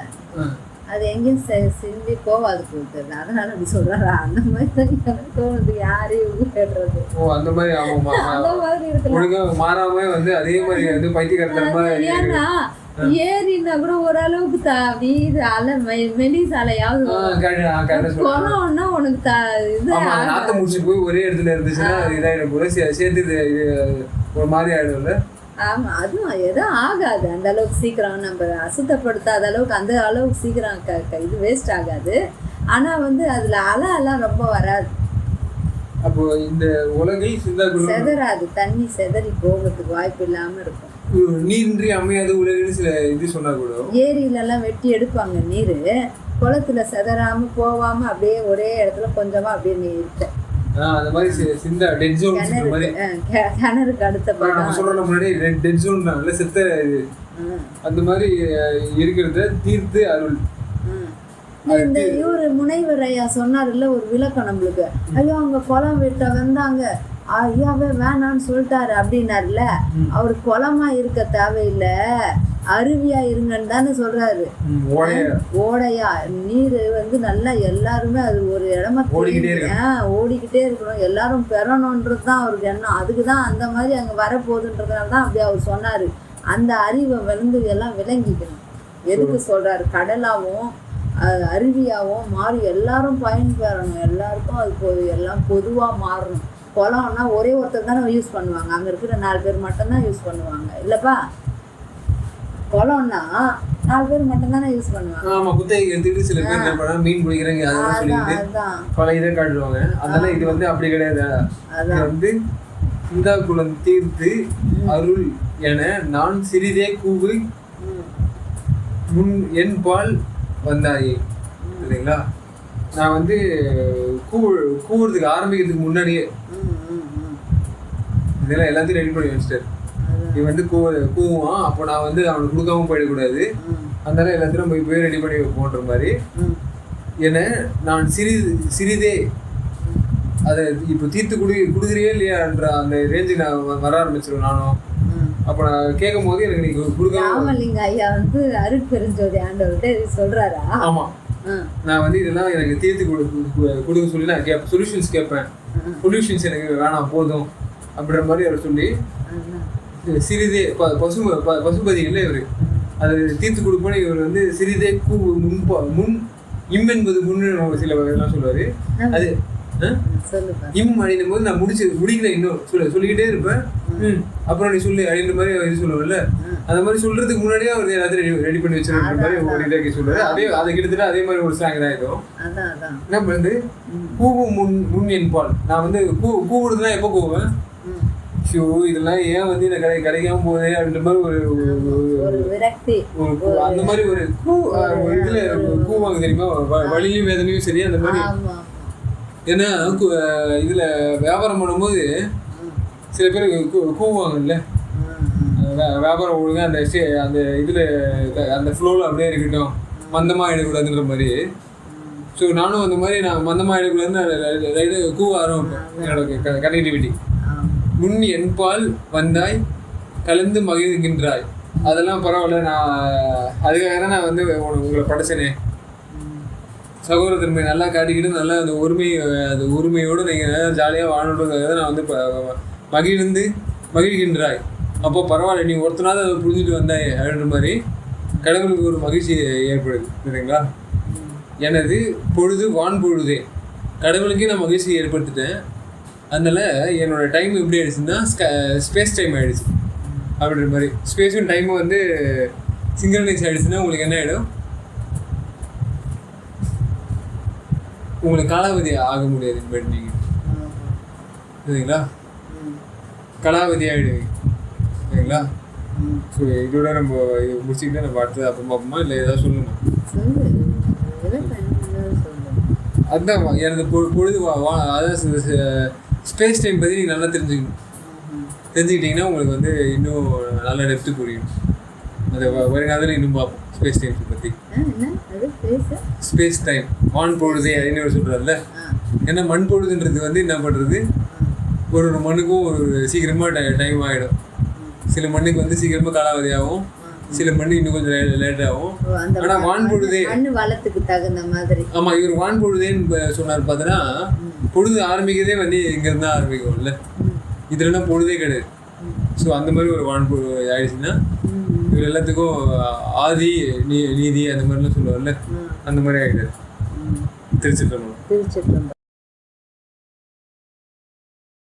அது எங்கேயும் சிந்தி போவாது கொடுத்தது. அதனால அப்படி சொல்றாரா. அந்த மாதிரி தான் எனக்கு தோணுது. யாரையும் கேட்டுறது ஓ அந்த மாதிரி. ஆமாமா அந்த மாதிரி இருக்கு. ஒழுங்கா மாறாம வந்து அதே மாதிரி வந்து பைத்தியக்காரத்தனமா. ஏன்னா ஏரின்னா கூட ஓரளவுக்கு வீடு அலை மெலிஸ் அலையாவது குளம்னா உனக்கு இது நாத்த முடிச்சு போய் ஒரே இடத்துல இருந்துச்சுன்னா இதாயிடும் கூட சேர்த்து ஒரு மாதிரி ஆயிடும்ல. ஆமா அதுவும் எதுவும் ஆகாது அந்த அளவுக்கு சீக்கிரம். நம்ம அசுத்தப்படுத்தாத அளவுக்கு அந்த அளவுக்கு சீக்கிரம் இது வேஸ்ட் ஆகாது. ஆனா வந்து அதுல அலையெல்லாம் ரொம்ப வராது. அப்போ இந்த உலகில் செதறாது, தண்ணி செதறி போகிறதுக்கு வாய்ப்பு இல்லாம இருக்கும். நீரின்றி அமையாது உலகில் சில இது சொன்னா கூட ஏரியில எல்லாம் வெட்டி எடுப்பாங்க நீர், குளத்துல செதறாம போவாம அப்படியே ஒரே இடத்துல கொஞ்சமா அப்படியே நீர் அந்த மாதிரி சிந்தா டெட் ஜோன் மாதிரி கிணறுக்கு அடுத்த பக்கம் சொல்றோம் முன்னாடி டெட் ஜோன் நல்ல செத்த அந்த மாதிரி இருக்கிறத தீர்த்து அருள். இந்த இவரு முனைவர் ஐயா சொன்னார்ல ஒரு விளக்கம் நம்மளுக்கு. ஐயோ அங்க குளம் வெட்ட வந்தாங்க, ஐயாவே வேணான்னு சொல்லிட்டாரு அப்படின்னாருல. அவரு குளமா இருக்க தேவையில்லை, அருவியா இருங்கன்னு தானே சொல்றாரு. ஓடையா நீர் வந்து நல்லா எல்லாருமே அது ஒரு இடமா ஓடிக்கிட்டே இருக்கணும், எல்லாரும் பெறணும்ன்றது தான் அவருக்கு எண்ணம். அதுக்குதான் அந்த மாதிரி அங்க வரப்போகுதுன்றதுனால தான் அப்படி அவர் சொன்னாரு. அந்த அறிவை வந்து எல்லாம் விளங்கிக்கணும். எதுக்கு சொல்றாரு, கடலாவும் அருவியாவும் மாறி எல்லாரும் பயன்பெறணும், எல்லாருக்கும் அது எல்லாம் பொதுவா மாறணும். குளம்னா ஒரே ஒருத்தர் தானே யூஸ் பண்ணுவாங்க, அங்க இருக்கிற 4 பேர் மட்டும்தான் யூஸ் பண்ணுவாங்க இல்லப்பா. குளம்னா 4 பேர் மட்டும் தானே யூஸ் பண்ணுவாங்க. ஆமா குத்தகை எடுத்துட்டு சில பேர் என்ன பண்ணா மீன் பிடிக்கிறாங்க அதெல்லாம் சொல்லிட்டு பல இதை காட்டுவாங்க. அதனால இது வந்து அப்படி கிடையாது. அது வந்து சிந்தா குலம் தீர்த்து அருள் என நான் சிறிதே கூவு முன் என் பால் வந்தாயே. சரிங்களா? நான் வந்து கூவுறதுக்கு ஆரம்பிக்கிறதுக்கு முன்னாடியே இதெல்லாம் எல்லாத்தையும் ரெடி பண்ணி வச்சுட்டாரு. நீ வந்து கூவான், அப்போ நான் வந்து அவனுக்கு கொடுக்காம போயிடக்கூடாது, அதனால எல்லாத்தையும் போய் ரெடி பண்ணி போன்ற மாதிரி என்ன நான் சிறிதே அதை இப்போ தீர்த்து கொடுக்குறியே இல்லையான்ற அந்த ரேஞ்சுக்கு நான் வர ஆரம்பிச்சிருவேன் நானும். அப்போ நான் கேட்கும் போது எனக்கு நீங்க கொடுக்காம. ராமலிங்க ஐயா வந்து அருட்பெருஞ்சோதி ஆண்டவர்கிட்ட சொல்றாரா? ஆமா, நான் வந்து இதெல்லாம் எனக்கு தீர்த்து கொடுக்க சொல்லி நான் கேட்பேன், சொல்யூஷன்ஸ் கேட்பேன். சொல்யூஷன்ஸ் எனக்கு வேணாம் போதும் அப்படின்ற மாதிரி அவர் சொல்லி சிறிதே பசுபதிகள் இவர் அதை தீர்த்து கொடுப்போன்னு இவர் வந்து சிறிதே முன் இம் என்பது முன்னு சில இதெல்லாம் சொல்லுவாரு. அது இம் அப்படின்னும் போது நான் முடிக்கல, இன்னும் சொல்லிக்கிட்டே இருப்பேன். அப்புறம் நீ சொல்லு அப்படின்ற மாதிரி இது சொல்லுவார்ல, அந்த மாதிரி சொல்றதுக்கு முன்னாடியே அவர் எல்லாத்தையும் ரெடி பண்ணி வச்சிருக்கிற மாதிரி ஒரு இதை சொல்லுவாரு. அதே அதை கிட்டத்தட்ட அதே மாதிரி ஒரு ஸ்லாங் தான் இருக்கும். என்ன வந்து கூவும் முன் என்பால், நான் வந்து கூவுறதுனா எப்போ கூவேன், ஷோ இதெல்லாம் ஏன் வந்து இந்த கிடைக்காம போதே அப்படின்ற மாதிரி ஒரு விரக்தி, அந்த மாதிரி ஒரு இதுல கூவாங்க தெரியுமா, வலியும் வேதனையும் சரி அந்த மாதிரி. ஏன்னா இதுல வியாபாரம் பண்ணும்போது சில பேர் கூவாங்கல்ல, வியாபாரம் ஒழுங்கா அந்த இதுல அந்த ஃப்ளோல அப்படியே இருக்கட்டும், மந்தமா ஆயிடக்கூடாதுன்ற மாதிரி. ஸோ நானும் அந்த மாதிரி நான் மந்தமா ஆயிடக்கூடாதுன்னு கூவ ஆரம்பிப்பேன். என்னோட கனெக்டிவிட்டி முன் என்பால் வந்தாய் கலந்து மகிழ்கின்றாய், அதெல்லாம் பரவாயில்ல, நான் அதுக்காக தான் நான் வந்து உங்களை படைச்சனே. சகோதரத்தன்மை நல்லா காட்டிக்கிட்டு நல்லா அந்த உரிமையோடு நீங்கள் ஜாலியாக வாழணுன்றதுக்காக நான் வந்து மகிழ்கின்றாய். அப்போ பரவாயில்ல, நீ ஒருத்தனாவது அதை புரிஞ்சுட்டு வந்தாயே அப்படின்ற மாதிரி கடவுளுக்கு ஒரு மகிழ்ச்சி ஏற்படுது. சரிங்களா? எனது பொழுது வான் பொழுதே, கடவுளுக்கே நான் மகிழ்ச்சி ஏற்படுத்திட்டேன். அதனால என்னோட டைம் எப்படி ஆயிடுச்சுன்னா ஸ்பேஸ் டைம் ஆகிடுச்சு அப்படின்ற மாதிரி. ஸ்பேஸும் டைமும் வந்து சிங்க்ரனைஸ் ஆகிடுச்சுன்னா உங்களுக்கு என்ன ஆகிடும், உங்களுக்கு காலாவதி ஆக முடியாது. பட் நீங்கள் சரிங்களா, கலாவதி ஆகிடுவீங்க. சரிங்களா? ஸோ இதோட நம்ம முடிச்சுக்கிட்டே நம்ம அடுத்தது அப்புறம் பார்ப்போமா, இல்லை ஏதாவது சொல்லணுமா? அதுதான் எனக்கு பொழுது அதாவது ஸ்பேஸ் டைம் பற்றி நீங்கள் நல்லா தெரிஞ்சுக்கிட்டிங்கன்னா உங்களுக்கு வந்து இன்னும் நல்லா டெப்த்து புரியும். அதை வருங்காலத்தில் இன்னும் பார்ப்போம் ஸ்பேஸ் டைம் பற்றி. ஸ்பேஸ் டைம் வான் பொழுதே அப்படின்னு சொல்கிறாருல்ல, ஏன்னா மண் பொழுதுன்றது வந்து என்ன பண்ணுறது, ஒரு மண்ணுக்கும் ஒரு சீக்கிரமாக டைம் ஆகிடும். சில மண்ணுக்கு வந்து சீக்கிரமாக காலாவதி ஆகும், சில மண்ணு இன்னும் கொஞ்சம் லேட் ஆகும். ஆனால் வான் பொழுதே வளத்துக்கு தகுந்த மாதிரி. ஆமாம், இவர் வான் பொழுதேன்னு சொன்னார். பார்த்தோன்னா பொழுது ஆரம்பிக்கிறதே வந்து இங்கேருந்து தான் ஆரம்பிக்கும்ல, இதுலன்னா பொழுதே கிடையாது. ஸோ அந்த மாதிரி ஒரு வான் பொழுது ஆயிடுச்சுன்னா இவர் எல்லாத்துக்கும் ஆதி நீதி அந்த மாதிரிலாம் சொல்லுவார்ல, அந்த மாதிரி ஆகிடுது. திருச்சிட்டு